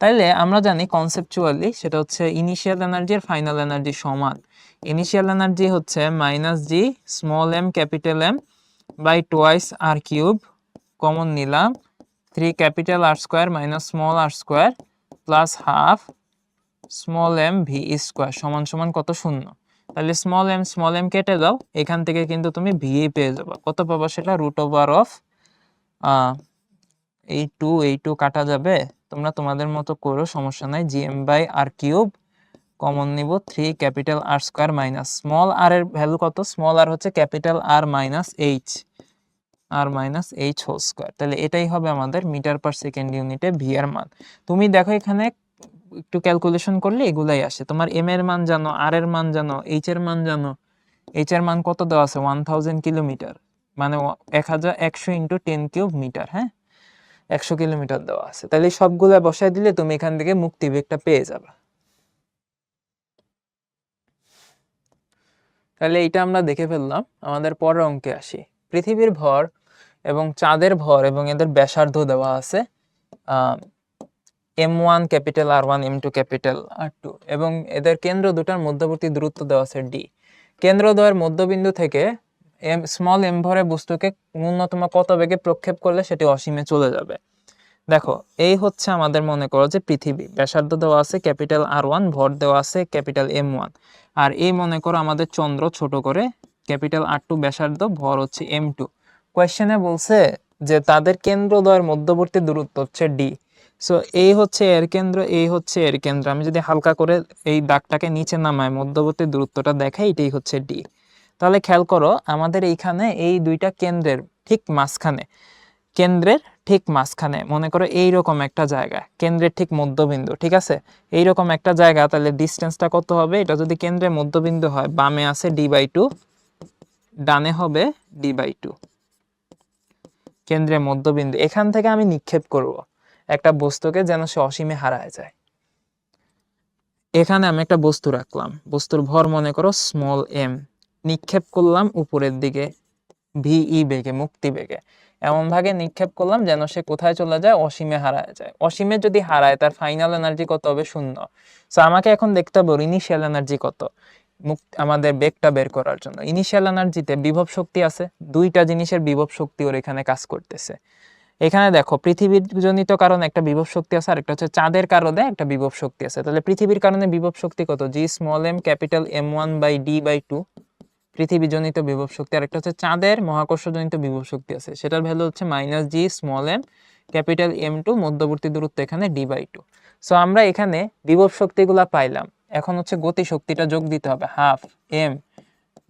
তাইলে আমরা জানি কনসেপচুয়ালি সেটা হচ্ছে ইনিশিয়াল এনার্জি আর ফাইনাল এনার্জি সমান। ইনিশিয়াল এনার্জি হচ্ছে -g small m capital M by twice r³ common নিলাম 3 capital r² minus small r² plus half small m v² সমান সমান কত? 0। তাহলে স্মল m কেটে দাও, এখান থেকে কিন্তু তুমি ভি পেয়ে যাবে। কত পাবা সেটা? √of এই 2 কাটা যাবে, তোমরা তোমাদের মতো করো, সমস্যা নাই। gm/r³ কমন নিব 3 capital r² minus small r এর ভ্যালু কত? স্মল r হচ্ছে capital r minus h whole square. তাহলে এটাই হবে আমাদের মিটার পার সেকেন্ড ইউনিটে ভি এর মান। তুমি দেখো এখানে একটু ক্যালকুলেশন করলে এগুলাই আসে। তোমার এম এর মান জানো, আর এর মান জানো, এইচ এর মান জানো। এইচ এর মান কত দেওয়া আছে? 1000 কিলোমিটার, মানে 1100 ইন্টু 10³ মিটার। হ্যাঁ, 100 কিলোমিটার দেওয়া আছে। তাহলে সবগুলা বসায় দিলে তুমি এখান থেকে মুক্তিবেগটা পেয়ে যাবে। তাহলে এইটা আমরা দেখে ফেললাম। আমাদের পরের অঙ্কে আসি। পৃথিবীর ভর এবং চাঁদের ভর এবং এদের ব্যাসার্ধ দেওয়া আছে m1 capital r1, m2 capital r2 এবং এদের কেন্দ্র দুটার মধ্যবর্তী দূরত্ব দেওয়া আছে d। কেন্দ্রদ্বয়ের মধ্যবিন্দু থেকে স্মল m ভরে বস্তুকে ন্যূনতম কত বেগে প্রক্ষেপ করলে সেটি অসীমে চলে যাবে? দেখো, এই হচ্ছে আমাদের মনে করো যে পৃথিবী, ব্যাসার্ধ দেওয়া আছে ক্যাপিটাল r1, ভর দেওয়া আছে ক্যাপিটাল m1। আর এই মনে করো আমাদের চন্দ্র, ছোট করে ক্যাপিটাল r2 ব্যাসার্ধ, ভর হচ্ছে m2। কোয়েশ্চেনে বলছে যে তাদের কেন্দ্রদ্বয়ের মধ্যবর্তী দূরত্ব হচ্ছে d। সো এই হচ্ছে এর কেন্দ্র, এই হচ্ছে এর কেন্দ্র। আমি যদি হালকা করে এই দাগটাকে নিচে নামাই, মধ্যবর্তী দূরত্বটা দেখাই, এটাই হচ্ছে d। তাহলে খেয়াল করো আমাদের এইখানে এই দুইটা কেন্দ্রের ঠিক মাঝখানে মনে করো এইরকম একটা জায়গা, কেন্দ্রের ঠিক মধ্যবিন্দু, ঠিক আছে, এইরকম একটা জায়গা। তাহলে ডিস্টেন্সটা কত হবে? এটা যদি কেন্দ্রের মধ্যবিন্দু হয়, বামে আছে d/2, ডানে হবে d/2। কেন্দ্রের মধ্যবিন্দু, এখান থেকে আমি নিক্ষেপ করব একটা বস্তুকে যেন সে অসীমে হারায় যায়। এখানে আমি একটা বস্তু রাখলাম, বস্তুর ভর মনে করো স্মল m, নিক্ষেপ করলাম উপরের দিকে ভিই বেগে, মুক্তি বেগে, এমন ভাগে নিক্ষেপ করলাম যেন সে কোথায় চলে যায়? অসীমে হারায় যায়। অসীমে যদি হারায় তার ফাইনাল এনার্জি কত হবে? 0। সো আমাকে এখন দেখতে হবে ইনিশিয়াল এনার্জি কত আমাদের বেগটা বের করার জন্য। ইনিশিয়াল এনার্জিতে বিভব শক্তি আছে, দুইটা জিনিসের বিভব শক্তি ওর এখানে কাজ করতেছে। এখানে দেখো পৃথিবীর জনিত কারণে একটা বিভব শক্তি আছে, আর একটা হচ্ছে চাঁদের কারণে একটা বিভব শক্তি আছে। তাহলে পৃথিবীর কারণে বিভব শক্তি কত? g small m capital m1/d/2 পৃথিবী জনিত বিভব শক্তি। আর একটা হচ্ছে চাঁদের মহাকর্ষ জনিত বিভব শক্তি আছে, সেটার ভ্যালু হচ্ছে -g small m capital m2, মধ্যবর্তী দূরত্ব এখানে d/2। সো আমরা এখানে বিভব শক্তিগুলা পাইলাম। এখন হচ্ছে গতি শক্তিটা যোগ দিতে হবে, হাফ m,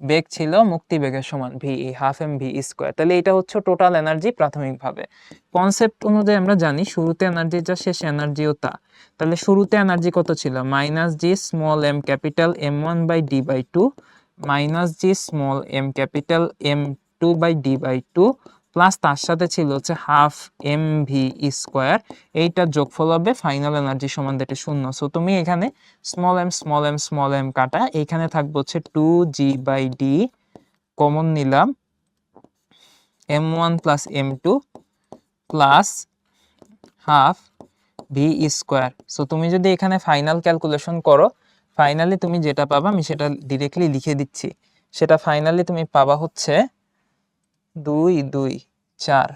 বেগ ছিল মুক্তি বেগের সমান ভি, হাফ m v²। তাহলে এটা হচ্ছে টোটাল এনার্জি প্রাথমিকভাবে। কনসেপ্ট অনুযায়ী আমরা জানি শুরুতে এনার্জি যা, শেষ এনার্জিও তা। তাহলে শুরুতে এনার্জি কত ছিল? -g small m capital m1/d/2 -g small m capital m2/d/2 plus তার সাথে ছিল হচ্ছে হাফ এম ভি স্কোয়ার, এইটার যোগফল হবে ফাইনাল এনার্জি সমান যেটা 0। সো তুমি এখানে স্মল এম কাটা, এইখানে থাকবে হচ্ছে 2g/d, কমন নিলাম m1 plus m2 plus half V square. So তুমি যদি এখানে ফাইনাল ক্যালকুলেশন করো, ফাইনালি তুমি যেটা পাবা, আমি সেটা ডিরেক্টলি লিখে দিচ্ছি, সেটা ফাইনালি তুমি পাবা হচ্ছে 2, 2, 4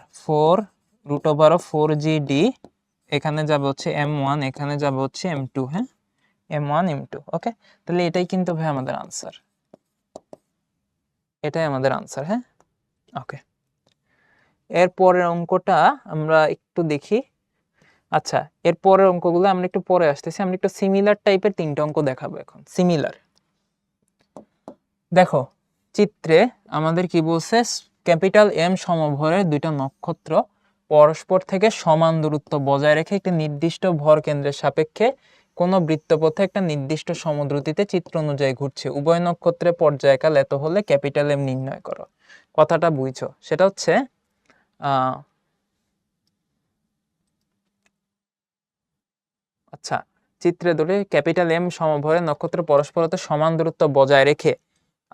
√4g/d, এখানে যাবে হচ্ছে m1, এখানে যাবে হচ্ছে m2। হ্যাঁ, m1 m2। ওকে, তাহলে এটাই কিন্তু ভাই আমাদের আনসার, এটাই আমাদের আনসার। হ্যাঁ, ওকে। এর পরের অঙ্কটা আমরা একটু দেখি। আচ্ছা, এর পরের অঙ্কগুলো আমরা একটু পরে আসতেছি, আমরা একটু সিমিলার টাইপের 3টা অঙ্ক দেখাবো এখন। সিমিলার, দেখো চিত্রে আমাদের কি বলছে, ক্যাপিটাল এম সমভরের 2টা নক্ষত্র পরস্পর থেকে সমান দূরত্ব বজায় রেখে একটি নির্দিষ্ট ভর কেন্দ্রের সাপেক্ষে কোনো বৃত্তপথে একটা নির্দিষ্ট সমদ্রুতিতে চিত্র অনুযায়ী ঘুরছে। উভয় নক্ষত্রের পর্যায়কাল এত হলে ক্যাপিটাল এম নির্ণয় করো। কথাটা বুঝছো? সেটা হচ্ছে আচ্ছা, চিত্রে ধরে ক্যাপিটাল এম সমভরের নক্ষত্র পরস্পর হতে সমান দূরত্ব বজায় রেখে,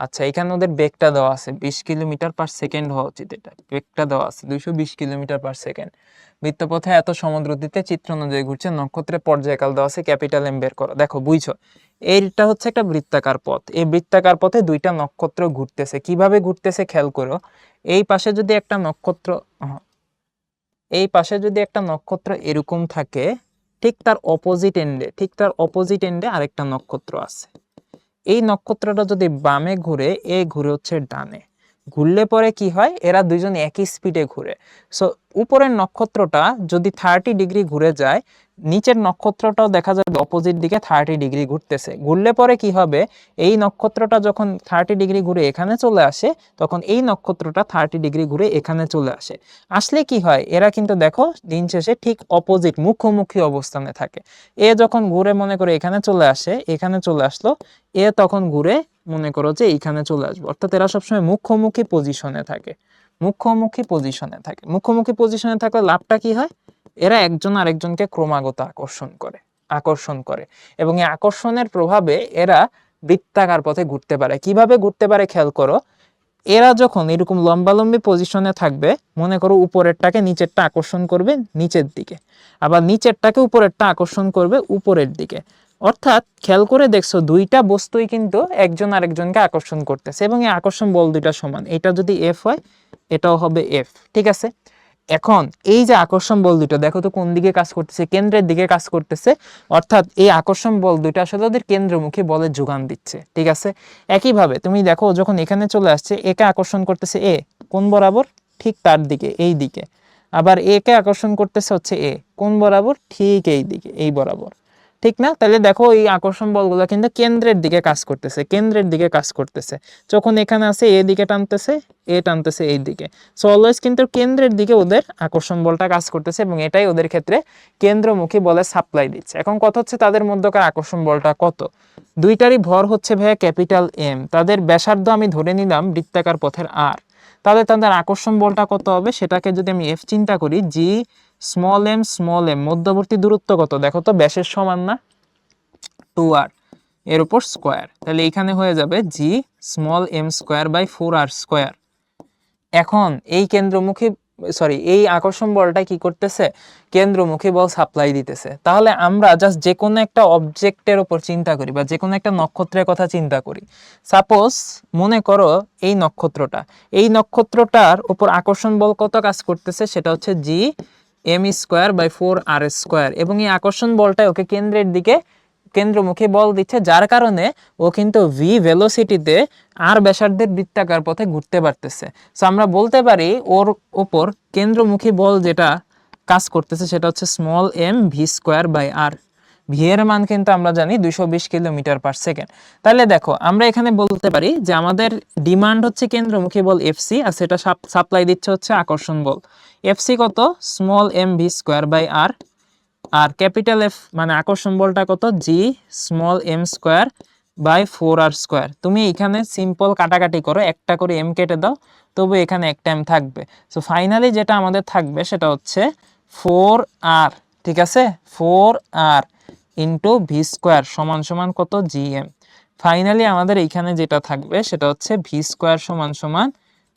আচ্ছা এখানে ওদের বেগটা দেওয়া আছে 20 কিলোমিটার পার সেকেন্ড হওয়া উচিত, এটা বেগটা দেওয়া আছে 220 কিলোমিটার পার সেকেন্ড, বৃত্তপথে এত সমদ্রুতিতে চিত্র অনুযায়ী ঘুরছে, নক্ষত্রের পর্যায়কাল দেওয়া আছে, ক্যাপিটাল এম বের করো। দেখো বুঝছো, এইটা হচ্ছে একটা বৃত্তাকার পথ, এই বৃত্তাকার পথে 2টা নক্ষত্র ঘুরতেছে। কিভাবে ঘুরতেছে খেয়াল করো, এই পাশে যদি একটা নক্ষত্র, এই পাশে যদি একটা নক্ষত্র এরকম থাকে, ঠিক তার অপোজিট এন্ডে আরেকটা নক্ষত্র আছে। এই নক্ষত্রটা যদি বামে ঘুরে, এ ঘুরে হচ্ছে ডানে, ঘুরলে পরে কি হয়, এরা দুইজন একই স্পিডে ঘুরে। সো উপরের নক্ষত্রটা যদি 30 ডিগ্রি ঘুরে যায়, নিচের নক্ষত্রটাও দেখা যাবে অপোজিট দিকে 30 ডিগ্রি ঘুরতেছে। ঘুরলে পরে কি হবে, এই নক্ষত্রটা যখন 30 ডিগ্রি ঘুরে এখানে চলে আসে, তখন এই নক্ষত্রটা 30 ডিগ্রি ঘুরে এখানে চলে আসে। আসলে কি হয়, এরা কিন্তু দেখো দিন শেষে ঠিক অপোজিট মুখোমুখি অবস্থানে থাকে। এ যখন ঘুরে মনে করে এখানে চলে আসে, এখানে চলে আসলো, এ তখন ঘুরে মনে করো যে এইখানে চলে আসবে, অর্থাৎ এরা সবসময় মুখোমুখি পজিশনে থাকে, মুখোমুখি পজিশনে থাকলে লাভটা কি হয়, এরা একজন আরেকজনকে ক্রমাগত আকর্ষণ করে এবং এই আকর্ষণের প্রভাবে এরা বৃত্তাকার পথে ঘুরতে পারে। কিভাবে ঘুরতে পারে খেয়াল করো, এরা যখন এরকম লম্বালম্বি পজিশনে থাকবে, মনে করো উপরেরটাকে নিচেরটা আকর্ষণ করবে নিচের দিকে, আবার নিচেরটাকে উপরেরটা আকর্ষণ করবে উপরের দিকে। অর্থাৎ খেয়াল করে দেখছো, 2টা বস্তুই কিন্তু একজন আরেকজনকে আকর্ষণ করতেছে এবং এই আকর্ষণ বল 2টা সমান। এটা যদি এফ হয়, এটাও হবে এফ। ঠিক আছে, এখন এই যে আকর্ষণ বল 2টা, দেখো তো কোন দিকে কাজ করতেছে, কেন্দ্রের দিকে কাজ করতেছে। অর্থাৎ এই আকর্ষণ বল 2টা আসলে ওদের কেন্দ্রমুখী বলের যোগান দিচ্ছে। ঠিক আছে, একইভাবে তুমি দেখো যখন এখানে চলে আসছে, একে আকর্ষণ করতেছে এ, কোন বরাবর, ঠিক তার দিকে, এই দিকে। আবার একে আকর্ষণ করতেছে হচ্ছে এ, কোন বরাবর, ঠিক এই দিকে, এই বরাবর। ঠিক না? তাহলে দেখো এই আকর্ষণ বলগুলো কিন্তু কেন্দ্রের দিকে কাজ করতেছে, যখন এখানে আছে এ দিকে টানতেছে, এ টানতেছে এই দিকে। সো অলওয়েজ কিন্তু কেন্দ্রের দিকে ওদের আকর্ষণ বলটা কাজ করতেছে এবং এটাই ওদের ক্ষেত্রে কেন্দ্রমুখী বলের সাপ্লাই দিচ্ছে। এখন কথা হচ্ছে তাদের মধ্যকার আকর্ষণ বলটা কত। 2টারই ভর হচ্ছে ভাইয়া ক্যাপিটাল এম, তাদের ব্যাসার্ধ আমি ধরে নিলাম বৃত্তাকার পথের আর, তাদের আকর্ষণ বলটা কত হবে, সেটাকে যদি আমি এফ চিন্তা করি, জি স্মল এম মধ্যবর্তী দূরত্ব কত, দেখো তো ব্যাসের সমান না, 2r এর উপর স্কোয়ার, তাহলে এখানে হয়ে যাবে G small m square by 4r²। এখন এই আকর্ষণ বলটা কি করতেছে, কেন্দ্রমুখী বল সাপ্লাই দিতেছে। তাহলে আমরা জাস্ট যে কোনো একটা অবজেক্টের উপর চিন্তা করি বা যে কোনো একটা নক্ষত্রের কথা চিন্তা করি। সাপোজ মনে করো এই নক্ষত্রটার উপর আকর্ষণ বল কত কাজ করতেছে, সেটা হচ্ছে জি এম স্কোয়ার বাই 4r², এবং এই আকর্ষণ বলটা ওকে কেন্দ্রমুখী বল দিচ্ছে, যার কারণে ও কিন্তু ভি ভেলোসিটিতে আর ব্যাসার্ধের বৃত্তাকার পথে ঘুরতে পারতেছে। সো আমরা বলতে পারি ওর উপর কেন্দ্রমুখী বল যেটা কাজ করতেছে সেটা হচ্ছে স্মল এম v²/r। ভি এর মান কিন্তু আমরা জানি 220 কিলোমিটার পার সেকেন্ড। তাহলে দেখো আমরা এখানে বলতে পারি যে আমাদের ডিমান্ড হচ্ছে কেন্দ্রমুখী বল এফসি, আর সেটা সাপ্লাই দিচ্ছে হচ্ছে আকর্ষণ বল। এফসি কত, স্মল এম v²/r, আর ক্যাপিটাল এফ মানে আকর্ষণ বলটা কত, G small m square by 4r square. তুমি এখানে সিম্পল কাটাকাটি করো, একটা করে m কেটে দাও, তবু এখানে একটা m থাকবে। সো ফাইনালি যেটা আমাদের থাকবে সেটা হচ্ছে 4r, ঠিক আছে, 4r ইন্টু ভি স্কোয়ার সমান সমান কত, gm। ফাইনালি আমাদের এইখানে যেটা থাকবে সেটা হচ্ছে ভি স্কোয়ার সমান সমান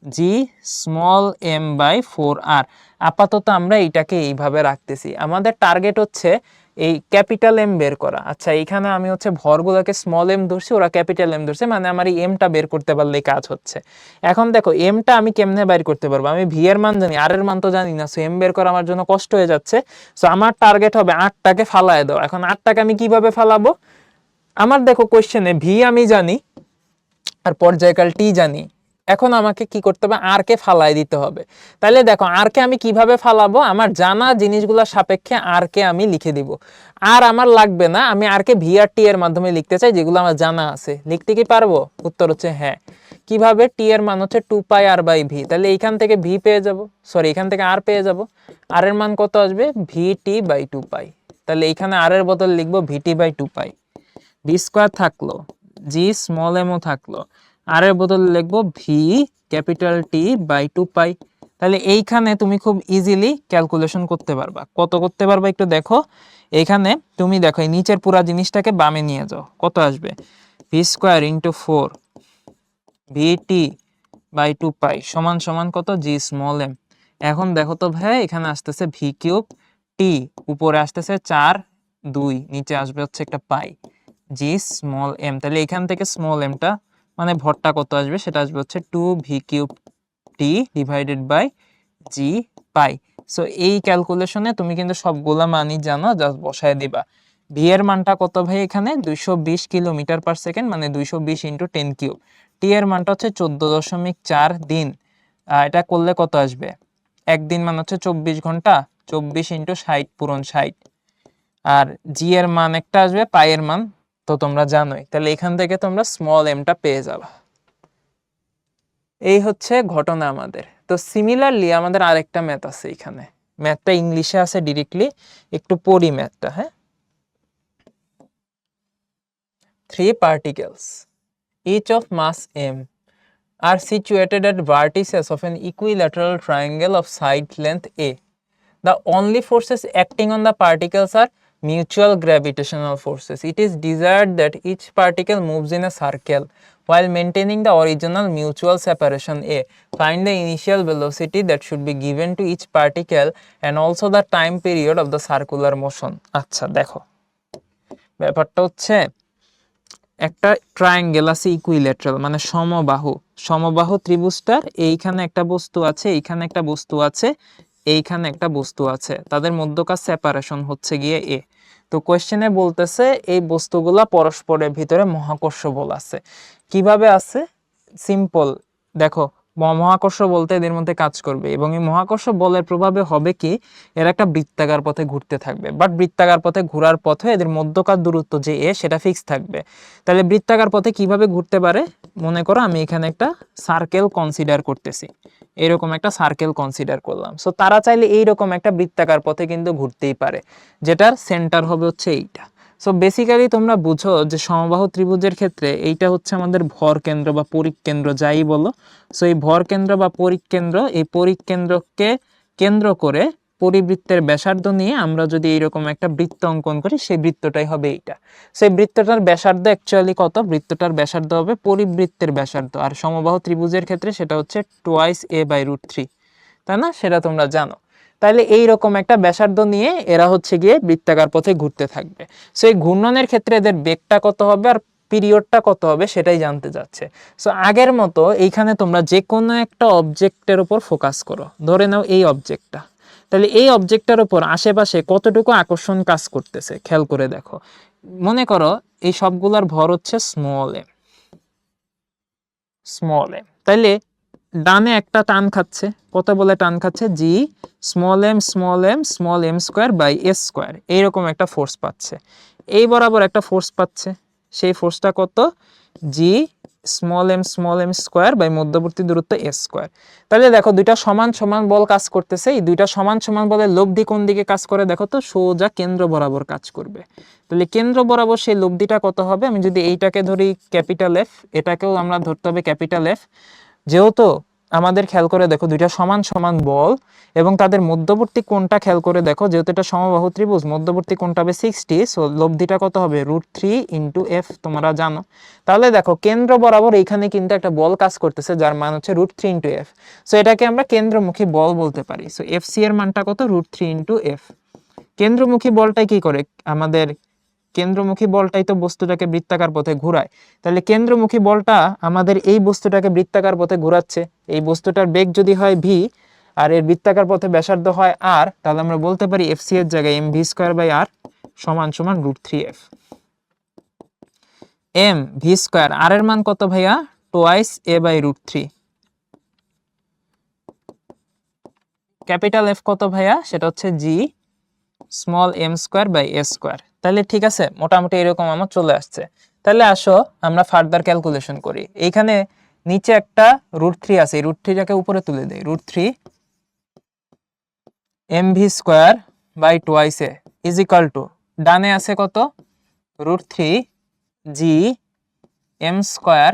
জি স্মল এম বাই 4r। আপাতত আমরা এইটাকে এইভাবে রাখতেছি, আমাদের টার্গেট হচ্ছে এই ক্যাপিটাল এম বের করা। আচ্ছা, এইখানে আমি হচ্ছে ভরগুলোকে স্মল এম ধরছি, ওরা ক্যাপিটাল এম ধরছে, মানে আমার এই এমটা বের করতে পারলেই কাজ হচ্ছে। এখন দেখো এমটা আমি কেমনে বের করতে পারবো, আমি ভি এর মান জানি, আর এর মান তো জানি না, সো এম বের করা আমার জন্য কষ্ট হয়ে যাচ্ছে। সো আমার টার্গেট হবে 8টাকে ফালায় দাও। এখন 8টাকে আমি কিভাবে ফালাবো, আমার দেখো কোশ্চেনে ভি আমি জানি আর পর্যায়কাল টি জানি, এখন আমাকে কি করতে হবে, আর কে ফালাই দিতে হবে। তাহলে দেখো আর কে আমি কিভাবে ফালাবো, আমার জানা জিনিসগুলোর সাপেক্ষে আর কে আমি লিখে দিব। আর আমার লাগবে না, আমি আর কে ভি আর টি এর মাধ্যমে লিখতে চাই, যেগুলো আমার জানা আছে। লিখতে কি পারবো, উত্তর হচ্ছে হ্যাঁ। কিভাবে, টি এর মান হচ্ছে 2 পাই আর বাই ভি, তাহলে এইখান থেকে ভি পেয়ে যাব, সরি এখান থেকে আর পেয়ে যাব। আর এর মান কত আসবে, ভি টি বাই 2 পাই। তাহলে এইখানে আর এর বদল লিখবো v t by 2 pi. V square থাকলো, জি স্মল এমও থাকলো, আর এর বদলে লিখবো v capital t by 2 pi. তাহলে এইখানে তুমি খুব ইজিলি ক্যালকুলেশন করতে পারবা। কত করতে পারবা একটু দেখো, এখানে তুমি দেখো এই নিচের পুরা জিনিসটাকে বামে নিয়ে যাও, কত আসবে, v square into 4 v t by 2 pi সমান সমান কত, জি স্মল এম। এখন দেখো তো ভাই, এখানে আসতেছে ভি কিউব টি, উপরে আসতেছে 4 2, নিচে আসবে হচ্ছে একটা পাই, জি স্মল এম। তাহলে এখান থেকে স্মল এমটা মানে ভরটা কত আসবে, সেটা আসবে হচ্ছে 2 V cube T divided by G pi. So এই ক্যালকুলেশনে তুমি কিন্তু সবগুলা মানই জানো, জাস্ট বসায় দিবা। ভি এর মানটা কত ভাই, এখানে 220 কিলোমিটার পার সেকেন্ড, মানে 220 ইন্টু 10 কিউব। টি এর মানটা হচ্ছে 14.4 দিন। এটা করলে কত আসবে, একদিন মানে হচ্ছে 24 ঘন্টা, 24 ইন্টু 60 পূরণ 60। আর জি এর মান একটা আসবে, পাই এর মান তো তোমরা জানোই। তাহলে এখান থেকে তোমরা স্মল এমটা পেয়ে যাবা। এই হচ্ছে ঘটনা আমাদের। তো সিমিলারলি আমাদের আরেকটা ম্যাথ আছে এখানে, ম্যাথটা ইংলিশে আছে ডিরেক্টলি, একটু পড়ি ম্যাথটা। হ্যাঁ, 3 particles each of mass m are situated at vertices of an equilateral triangle of side length a. The only forces acting on the particles are mutual gravitational forces. It is desired that each particle moves in a circle while maintaining the original mutual separation a. Find the initial velocity that should be given to each particle and also the time period of the circular motion. আচ্ছা দেখো, ব্যাপারটা হচ্ছে একটা triangle আছে equilateral, মানে সমবাহু। সমবাহু ত্রিভুজটার এইখানে একটা বস্তু আছে, এইখানে একটা বস্তু আছে, এইখানে একটা বস্তু আছে, তাদের মধ্যকার সেপারেশন হচ্ছে গিয়ে এ। তো কোয়েশ্চেনে বলতেছে এই বস্তুগুলা পরস্পরের ভিতরে মহাকর্ষ বল আছে। কিভাবে আছে, সিম্পল দেখো, মহাকর্ষ বলতে এদের মধ্যে কাজ করবে, এবং এই মহাকর্ষ বলের প্রভাবে হবে কি, এরা একটা বৃত্তাকার পথে ঘুরতে থাকবে, বাট বৃত্তাকার পথে ঘোরার পথে এদের মধ্যকার দূরত্ব যে এ, সেটা ফিক্স থাকবে। তাহলে বৃত্তাকার পথে কিভাবে ঘুরতে পারে, মনে করো আমি এখানে একটা সার্কেল কনসিডার করতেছি, এরকম একটা সার্কেল কনসিডার করলাম। সো তারা চাইলে এইরকম একটা বৃত্তাকার পথে কিন্তু ঘুরতেই পারে, যেটার সেন্টার হবে হচ্ছে এইটা। সো বেসিক্যালি তোমরা বুঝো যে সমবাহু ত্রিভুজের ক্ষেত্রে এইটা হচ্ছে আমাদের ভর কেন্দ্র বা পরিখ কেন্দ্র যাই বলো। সো এই ভর কেন্দ্র বা পরিখ কেন্দ্র, এই পরিখ কেন্দ্রকে কেন্দ্র করে পরিবৃত্তের ব্যাসার্ধ নিয়ে আমরা যদি এইরকম একটা বৃত্ত অঙ্কন করি, সেই বৃত্তটাই হবে এইটা। সেই বৃত্তটার ব্যাসার্ধ অ্যাকচুয়ালি কত, বৃত্তটার ব্যাসার্ধ হবে পরিবৃত্তের ব্যাসার্ধ, আর সমবাহু ত্রিভুজের ক্ষেত্রে সেটা হচ্ছে টোয়াইস a বাই √3, তাই না, সেটা তোমরা জানো। তাহলে এইরকম একটা ব্যাসার্ধ নিয়ে এরা হচ্ছে গিয়ে বৃত্তাকার পথে ঘুরতে থাকবে। সো এই ঘূর্ণনের ক্ষেত্রে এদের বেগটা কত হবে আর পিরিয়ডটা কত হবে সেটাই জানতে যাচ্ছে। সো আগের মতো এইখানে তোমরা যে কোনো একটা অবজেক্টের উপর ফোকাস করো, ধরে নাও এই অবজেক্টটা। তাহলে এই অবজেক্টটার উপর আশেপাশে কতটুকু আকর্ষণ কাজ করতেছে খেয়াল করে দেখো। মনে করো এই সবগুলোর ভর হচ্ছে স্মল এম, স্মল এম। তাইলে ডানে একটা টান খাচ্ছে, কত বলে টান খাচ্ছে, G small m small m small m square by S square, এইরকম একটা ফোর্স পাচ্ছে। এই বরাবর একটা ফোর্স পাচ্ছে, সেই ফোর্সটা কত, G small m square by মধ্যবর্তী দূরত্ব এস স্কোয়ার। তাহলে দেখো দুইটা সমান সমান বল কাজ করতেছে, এই দুইটা সমান সমান বলের লব্ধি কোন দিকে কাজ করে দেখো তো, সোজা কেন্দ্র বরাবর কাজ করবে। তাহলে কেন্দ্র বরাবর সেই লব্ধিটা কত হবে, আমি যদি এইটাকে ধরি ক্যাপিটাল এফ, এটাকেও আমরা ধরতে হবে ক্যাপিটাল এফ। যেহেতু আমাদের খেয়াল করে দেখো দুইটা সমান সমান বল এবং তাদের মধ্যবর্তী কোণটা খেয়াল করে দেখো, যেহেতু এটা সমবাহু ত্রিভুজ মধ্যবর্তী কোণটা হবে 60, সো লব্ধিটা কত হবে √3 ইন্টু এফ, তোমরা জানো। তাহলে দেখো কেন্দ্র বরাবর এইখানে কিন্তু একটা বল কাজ করতেছে যার মান হচ্ছে √3 ইন্টু এফ, সো এটাকে আমরা কেন্দ্রমুখী বল বলতে পারি। সো এফ সি এর মানটা কত √3 ইন্টু এফ। কেন্দ্রমুখী বলটাই কি করে, আমাদের কেন্দ্রমুখী বলটাই তো বস্তুটাকে বৃত্তাকার পথে ঘোরায়। তাহলে কেন্দ্রমুখী বলটা আমাদের এই বস্তুটাকে বৃত্তাকার পথে ঘোরাচ্ছে। এই বস্তুটার বেগ যদি হয় ভি আর এর বৃত্তাকার পথে ব্যাসার্ধ হয় আর, তাহলে আমরা বলতে পারি এফ সি এর জায়গায় m V square by R সমান সমান √3 F. M V square, R এর মান কত ভাইয়া, twice a by √3। Capital F কত ভাইয়া, সেটা হচ্ছে G small m square by A square. তাহলে ঠিক আছে, মোটামুটি এরকম আমার চলে আসছে। তাহলে আসো আমরা ফার্দার ক্যালকুলেশন করি। এইখানে নিচে একটা √3 আছে, এই √3টাকে উপরে তুলে দেই, √3 M V square by twice A is equal to, ডানে আছে কত √3 G M square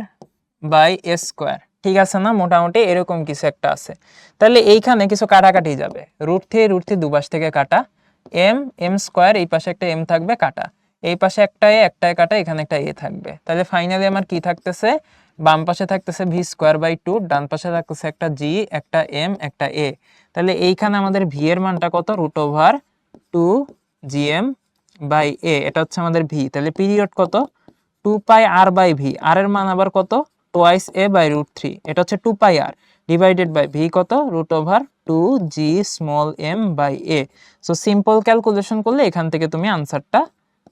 by A square. ঠিক আছে না, মোটামুটি এরকম কিছু একটা আছে। তাহলে এইখানে কিছু কাটাকাটি যাবে, √3 দুপাশ থেকে কাটা, এম স্কোয়ার এই পাশে একটা এম থাকবে কাটা, এই পাশে একটা এ একটা কাটা, এখানে একটা এ থাকবে। তাহলে ফাইনালি আমার কি থাকতেছে, বাম পাশে থাকতেছে ভি স্কোয়ার বাই 2, ডান পাশে থাকতেছে একটা জি একটা এম একটা এ। তাহলে এইখানে আমাদের ভি এর মানটা কত, √2 জিএম বাই এ, এটা হচ্ছে আমাদের ভি। তাহলে পিরিয়ড কত, 2 পাই আর বাই ভি, আর এর মান আবার কত, টোয়াইস এ বাই √3, এটা হচ্ছে 2 pi R divided by v কত, √2 G small m by a. So simple calculation করলে এখান থেকে তুমি আনসারটা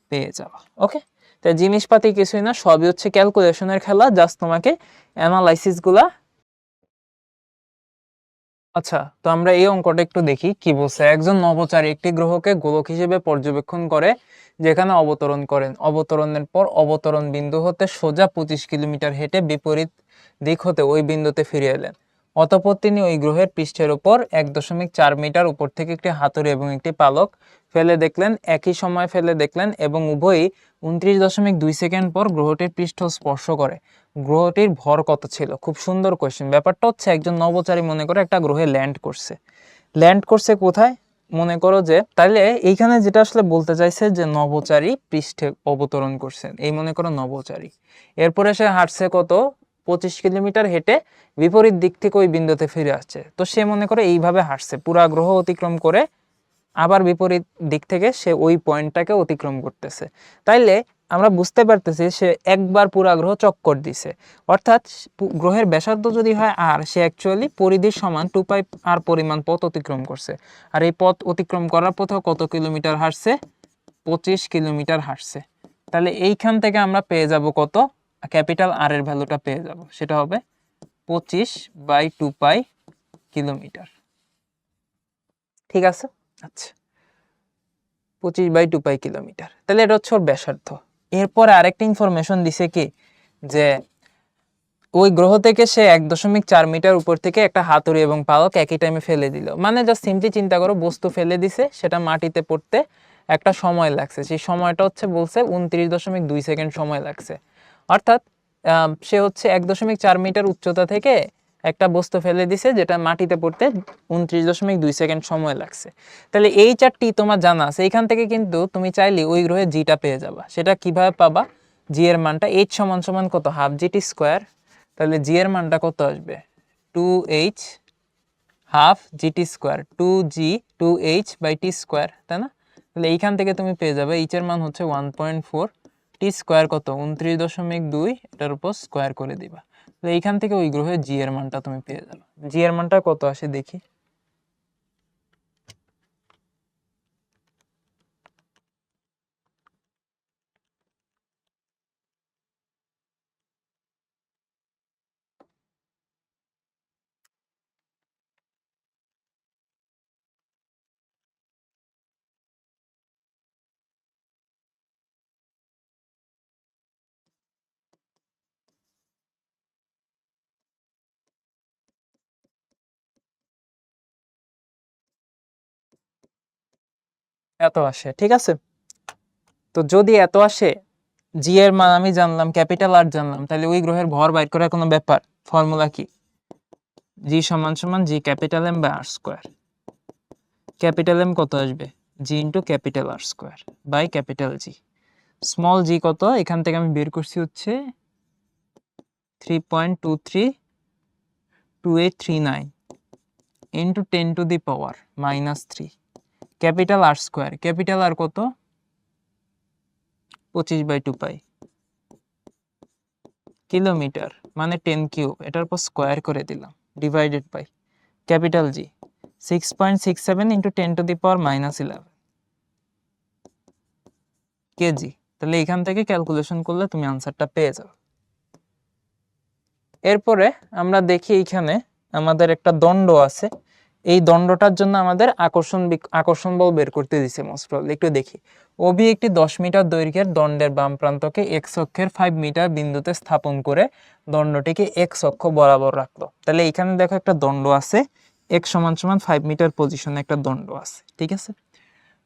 পেয়ে যাবে। ওকে, তো জিনিসপাতি কিছুই না, সবই হচ্ছে ক্যালকুলেশনের খেলা, জাস্ট তোমাকে অ্যানালাইসিস গুলা। আচ্ছা, তো আমরা এই অঙ্কটা একটু দেখি কি বলছে। একজন নভোচারী একটি গ্রহকে গোলক হিসেবে পর্যবেক্ষণ করে, যেখানে অবতরণ করেন। অবতরণের পর অবতরণ বিন্দু হতে সোজা 25 কিলোমিটার হেঁটে বিপরীত দিক হতে ওই বিন্দুতে ফিরে এলেন। অতঃপর তিনি ওই গ্রহের পৃষ্ঠের উপর 1.4 মিটার উপর থেকে একটি হাতুড়ি এবং একটি পালক ফেলে দেখলেন, একই সময় ফেলে দেখলেন এবং উভয়ই 29.2 সেকেন্ড পর গ্রহটির পৃষ্ঠ স্পর্শ করে। গ্রহটির ভর কত ছিল? খুব সুন্দর কোশ্চেন। ব্যাপারটা হচ্ছে একজন নভোচারী মনে করে একটা গ্রহে ল্যান্ড করছে। ল্যান্ড করছে কোথায়? মনে করো যে, তাহলে এইখানে যেটা আসলে বলতে চাইছে যে নভোচারী পৃষ্ঠে অবতরণ করছেন, এই মনে করো নভোচারী। এরপরে সে হাঁটছে কত, 25 কিলোমিটার হেঁটে বিপরীত দিক থেকে ওই বিন্দুতে ফিরে আসছে। তো সে মনে করে এইভাবে হাঁটছে পুরা গ্রহ অতিক্রম করে, আবার বিপরীত দিক থেকে সে ওই পয়েন্টটাকে অতিক্রম করতেছে। তাইলে আমরা বুঝতে পারতেছি সে একবার পুরা গ্রহ চক্কর দিছে, অর্থাৎ গ্রহের ব্যাসার্ধ যদি হয় আর, সে অ্যাকচুয়ালি পরিধির সমান 2 পাই আর পরিমাণ পথ অতিক্রম করছে। আর এই পথ অতিক্রম করার পথে কত কিলোমিটার হাঁটছে, 25 কিলোমিটার হাঁটছে। তাহলে এইখান থেকে আমরা পেয়ে যাব কত, ক্যাপিটাল আর এর ভ্যালুটা পেয়ে যাব, সেটা হবে 25/2 পাই কিলোমিটার। ঠিক আছে, আচ্ছা 25/2 পাই কিলোমিটার। তাহলে এটা হচ্ছে ওর ব্যাসার্ধ। এরপরে আরেকটা ইনফরমেশন দিছে কি, যে ওই গ্রহ থেকে সে 1.4 মিটার উপর থেকে একটা হাতুড়ি এবং পালক একই টাইমে ফেলে দিল। মানে জাস্ট সিম্পলি চিন্তা করো, বস্তু ফেলে দিছে, সেটা মাটিতে পড়তে একটা সময় লাগছে, সেই সময়টা হচ্ছে বলছে 29.2 সেকেন্ড সময় লাগছে। অর্থাৎ সে হচ্ছে 1.4 মিটার উচ্চতা থেকে একটা বস্তু ফেলে দিছে, যেটা মাটিতে পড়তে 29.2 সেকেন্ড সময় লাগছে। তাহলে এই চারটি তোমার জানা আছে, এইখান থেকে কিন্তু তুমি চাইলে ওই গ্রহে জিটা পেয়ে যাবা। সেটা কিভাবে পাবা, জি এর মানটা এইচ সমান সমান কত, হাফ জিটি স্কোয়ার। তাহলে জি এর মানটা কত আসবে, 2h half GT square, 2g 2h by T square, তাই না? তাহলে এইখান থেকে তুমি পেয়ে যাবে এইচ এর মান হচ্ছে 1.4, টি স্কোয়ার কত 29.2, এটার উপর স্কোয়ার করে দিবা। তাহলে এইখান থেকে ওই গ্রহের জি এর মানটা তুমি পেয়ে যাবে। জি এর মানটা কত আসে দেখি। এত আসে, ঠিক আছে। তো যদি এত আসে, জি এর মান আমি জানলাম, ক্যাপিটাল আর জানলাম, তাহলে ওই গ্রহের ভর বাইর করার কোনো ব্যাপার? ফর্মুলা কি? জি সমান সমান G capital M by R square. Capital M কত আসবে? G into capital R square by capital G. Small G কত? এখান থেকে আমি বের করছি হচ্ছে 3.232839 into 10 to the power -3। Capital R square, capital R কত? 25/2 পাই কিলোমিটার, মানে 10 কিউব, এটার পর স্কোয়ার করে দিলাম, divided by capital G 6.67 into 10 to the power -11 KG. তাহলে এখান থেকে ক্যালকুলেশন করলে তুমি আনসারটা পেয়ে যাবে। এরপরে আমরা দেখি এইখানে আমাদের একটা দণ্ড আছে, এই দণ্ডটার জন্য আমাদের আকর্ষণ বল বের করতে দিছে মোস্ট প্রবাবলি। একটু দেখি, ওবি একটি 10 মিটার দৈর্ঘ্যের দণ্ডের বাম প্রান্তকে এক্স অক্ষের 5 মিটার বিন্দুতে স্থাপন করে দণ্ডটিকে এক্স অক্ষ বরাবর রাখলো। তাহলে এখানে দেখো একটা দণ্ড আছে, এক্স সমান সমান 5 মিটার পজিশনে একটা দণ্ড আছে, ঠিক আছে।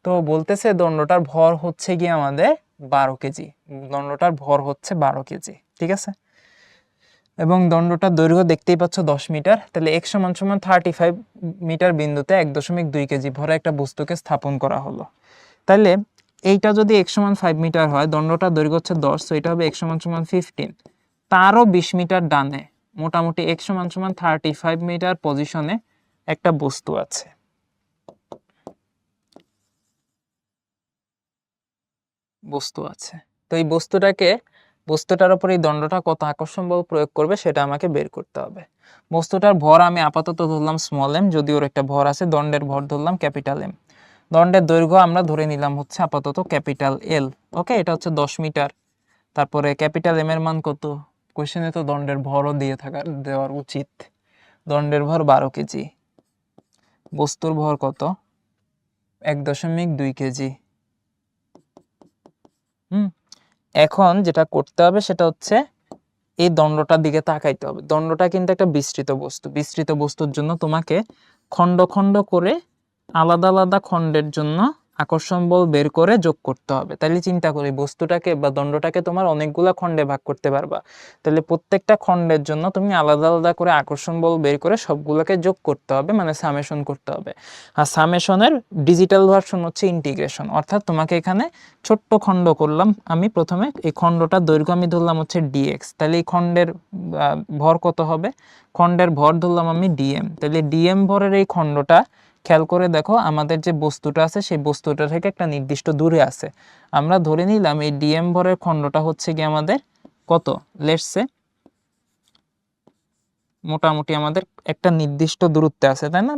তো বলতেছে দণ্ডটার ভর হচ্ছে গিয়ে আমাদের 12 কেজি, দণ্ডটার ভর হচ্ছে 12 কেজি, ঠিক আছে। এবং দণ্ডটার দৈর্ঘ্য দেখতেই পাচ্ছ 10 মিটার, তাহলে x সমান সমান 35 মিটার বিন্দুতে 1.2 কেজি ভরে একটা বস্তুকে স্থাপন করা হলো। তাহলে এইটা যদি x সমান 5 মিটার হয়, দণ্ডটার দৈর্ঘ্য হচ্ছে 10, তো এটা হবে x সমান সমান 15, তারও 20 মিটার ডানে মোটামুটি x সমান সমান 35 মিটার পজিশনে একটা বস্তু আছে। তো এই বস্তুটার উপর এই দণ্ডটা কত আকর্ষণ বল প্রয়োগ করবে সেটা আমাকে বের করতে হবে। বস্তুটার ভর আমি আপাতত ধরলাম স্মল এম, যদি ওর একটা ভর আছে, দণ্ডের ভর ধরলাম ক্যাপিটাল এম, দণ্ডের দৈর্ঘ্য আমরা ধরে নিলাম হচ্ছে আপাতত ক্যাপিটাল এল। ওকে, এটা হচ্ছে 10 মিটার। তারপরে ক্যাপিটাল এম এর মান কত? কোশ্চেনে তো দণ্ডের ভরও দেওয়ার উচিত। দণ্ডের ভর 12 কেজি, বস্তুর ভর কত? 1.2 কেজি। এখন যেটা করতে হবে সেটা হচ্ছে এই দণ্ডটার দিকে তাকাইতে হবে। দণ্ডটা কিন্তু একটা বিস্তৃত বস্তু, বিস্তৃত বস্তুর জন্য তোমাকে খণ্ড খণ্ড করে আলাদা আলাদা খণ্ডের জন্য আকর্ষণ বল বের করে যোগ করতে হবে। তাহলে চিন্তা করি, বস্তুটাকে বা দণ্ডটাকে তোমার অনেকগুলা খণ্ডে ভাগ করতে পারবা, তাহলে প্রত্যেকটা খণ্ডের জন্য তুমি আলাদা আলাদা করে আকর্ষণ বল বের করে সবগুলোকে যোগ করতে হবে, মানে সামেশন করতে হবে। আর সামেশনের ডিজিটাল ভার্সন হচ্ছে ইন্টিগ্রেশন, অর্থাৎ তোমাকে এখানে ছোট্ট খণ্ড করলাম আমি, প্রথমে এই খণ্ডটার দৈর্ঘ্য আমি ধরলাম হচ্ছে ডিএক্স, তাহলে এই খণ্ডের ভর কত হবে? খণ্ডের ভর ধরলাম আমি ডিএম, তাহলে ডিএম ভরের এই খণ্ডটা খেয়াল করে দেখো, আমাদের যে বস্তুটা আছে সেই বস্তুটা থেকে একটা নির্দিষ্ট দূরে আছে। আমরা ধরে নিলাম এই ডিএম ভরের খণ্ডটা হচ্ছে কি আমাদের কত, লেটস সে মোটামুটি আমাদের একটা নির্দিষ্ট দূরত্বে আছে, তাই না,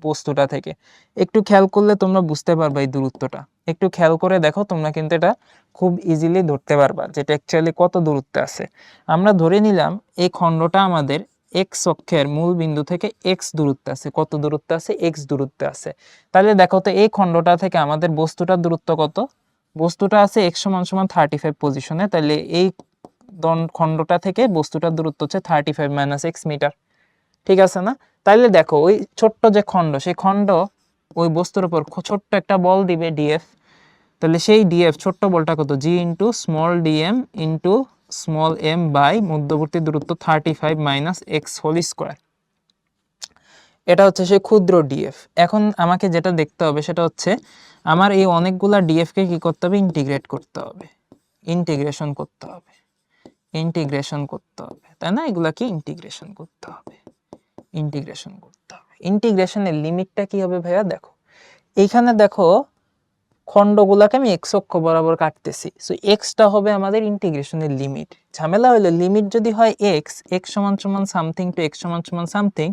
বস্তুটা থেকে। একটু খেয়াল করলে তোমরা বুঝতে পারবে এই দূরত্বটা, একটু খেয়াল করে দেখো, তোমরা কিন্তু এটা খুব ইজিলি ধরতে পারবা যেটা অ্যাকচুয়ালি কত দূরত্বে আছে। আমরা ধরে নিলাম এই খণ্ডটা আমাদের এক্স অক্ষের মূল বিন্দু থেকে এক্স দূরত্বে আছে। কত দূরত্বে আছে? এক্স দূরত্বে আছে। তাহলে দেখো তো এই খণ্ডটা থেকে আমাদের বস্তুটার দূরত্ব কত? বস্তুটা আছে এক্স সমান সমান 35 পজিশনে, তাহলে এই খণ্ডটা থেকে বস্তুটার দূরত্ব হচ্ছে 35 - x মিটার, ঠিক আছে না? তাইলে দেখো ওই ছোট্ট যে খণ্ড, সেই খণ্ড ওই বস্তুর উপর ছোট্ট একটা বল দিবে ডিএফ, তাহলে সেই ডিএফ ছোট্ট বলটা কত? G into small dm into small m by মধ্যবর্তী দূরত্ব 35 - x হোল স্কোয়ার। এটা হচ্ছে সেই ক্ষুদ্র ডিএফ। এখন আমাকে যেটা দেখতে হবে সেটা হচ্ছে আমার এই অনেকগুলা ডিএফকে কি করতে হবে? ইন্টিগ্রেট করতে হবে, ইন্টিগ্রেশন করতে হবে, ইন্টিগ্রেশন করতে হবে, তাই না? এগুলাকে ইন্টিগ্রেশন করতে হবে, ইন্টিগ্রেশন করতে হবে। ইন্টিগ্রেশনের লিমিটটা কি হবে ভাইয়া? দেখো এইখানে দেখো খণ্ডগুলাকে আমি এক্স অক্ষ বরাবর কাটতেছি, সো এক্সটা হবে আমাদের ইন্টিগ্রেশনের লিমিট। ঝামেলা হলো লিমিট যদি হয় এক্স, এক্স সমান সমান সামথিং টু এক্স সমান সমান সামথিং,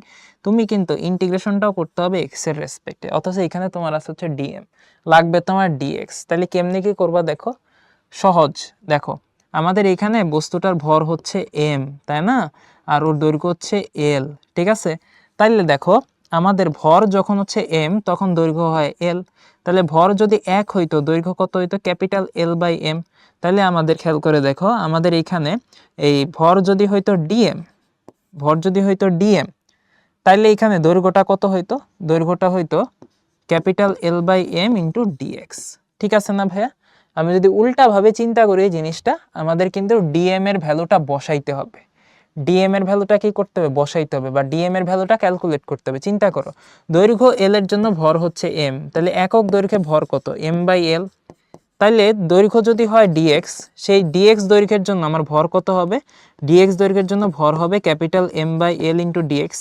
তুমি কিন্তু ইন্টিগ্রেশনটাও করতে হবে এক্স এর রেসপেক্টে, অথচ এখানে তোমার আছে হচ্ছে ডিএম, লাগবে তোমার ডিএক্স। তাহলে কেমনে কি করবা? দেখো সহজ, দেখো আমাদের এখানে বস্তুটার ভর হচ্ছে এম, তাই না, আর ওর দৈর্ঘ্য হচ্ছে এল, ঠিক আছে। তাইলে দেখো আমাদের ভর যখন হচ্ছে এম তখন দৈর্ঘ্য হয় এল, তাহলে ভর যদি এক হইতো দৈর্ঘ্য কত হইতো? Capital L by M. তাহলে আমাদের খেয়াল করে দেখো, আমাদের এইখানে এই ভর যদি হইতো ডিএম, ভর যদি হইতো ডিএম, তাইলে এখানে দৈর্ঘ্যটা কত হইতো? দৈর্ঘ্যটা হইতো capital L by M into DX. ঠিক আছে না ভাইয়া? আমি যদি উল্টাভাবে চিন্তা করি এই জিনিসটা, আমাদের কিন্তু ডিএম এর ভ্যালুটা বসাইতে হবে। ডিএম এর ভ্যালুটা কি করতে হবে? বসাইতে হবে, বা ডিএম এর ভ্যালুটা ক্যালকুলেট করতে হবে। চিন্তা করো, দৈর্ঘ্য এল এর জন্য ভর হচ্ছে এম, তাহলে একক দৈর্ঘ্যে ভর কত? M by L. তাইলে দৈর্ঘ্য যদি হয় ডিএক্স, সেই ডিএক্স দৈর্ঘ্যের জন্য আমার ভর কত হবে? ডিএক্স দৈর্ঘ্যের জন্য ভর হবে capital M by L into DX.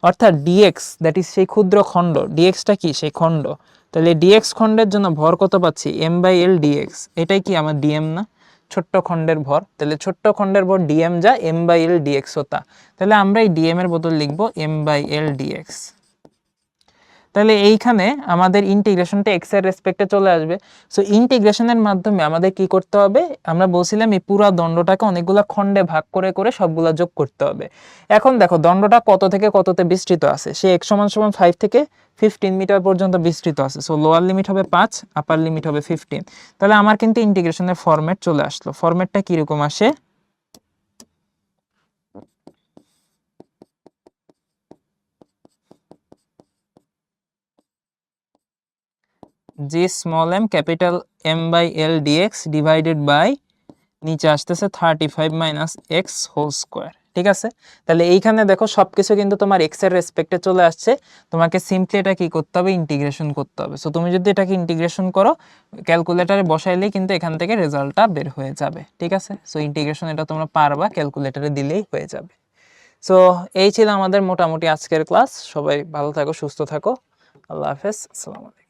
অর্থাৎ ডিএক্স দ্যাট ইজ সেই ক্ষুদ্র খণ্ড, ডিএক্সটা কি? সেই খণ্ড। তাহলে ডিএক্স খণ্ডের জন্য ভর কত পাচ্ছি? M by L DX. এটাই কি আমার ডিএম না? ছোট্ট খণ্ডের ভর। তাহলে ছোট্ট খণ্ডের ভর ডিএম যা, এম বাই এল ডিএক্স হতা। তাহলে আমরা এই ডিএম এর বদল লিখবো এম বাই এল ডিএক্স। তাহলে এইখানে আমাদের ইন্টিগ্রেশনটা এক্স এর রেসপেক্টে চলে আসবে। সো ইন্টিগ্রেশনের মাধ্যমে আমাদের কি করতে হবে? আমরা বলছিলাম এই পুরো দণ্ডটাকে অনেকগুলো খণ্ডে ভাগ করে করে সবগুলা যোগ করতে হবে। এখন দেখো দণ্ডটা কত থেকে কততে বিস্তৃত আছে, সে x = 5 থেকে 15 মিটার পর্যন্ত বিস্তৃত আছে। সো লোয়ার লিমিট হবে 5, আপার লিমিট হবে 15। তাহলে আমার কিন্তু ইন্টিগ্রেশনের ফরম্যাট চলে আসলো। ফরম্যাটটা কিরকম আসে? G small m capital M by L dx divided by নিচে আসতেছে 35 মাইনাস এক্স হোল স্কোয়ার। ঠিক আছে? তাহলে এইখানে দেখো সবকিছু কিন্তু তোমার এক্স এর রেসপেক্টে চলে আসছে। তোমাকে সিম্পলি এটা কি করতে হবে? ইন্টিগ্রেশন করতে হবে। সো তুমি যদি এটাকে ইন্টিগ্রেশন করো, ক্যালকুলেটারে বসাইলেই কিন্তু এখান থেকে রেজাল্টটা বের হয়ে যাবে। ঠিক আছে? সো ইন্টিগ্রেশন এটা তোমরা পারবা, ক্যালকুলেটারে দিলেই হয়ে যাবে। সো এই ছিল আমাদের মোটামুটি আজকের ক্লাস। সবাই ভালো থাকো, সুস্থ থাকো। আল্লাহ হাফেজ, আসসালামু আলাইকুম।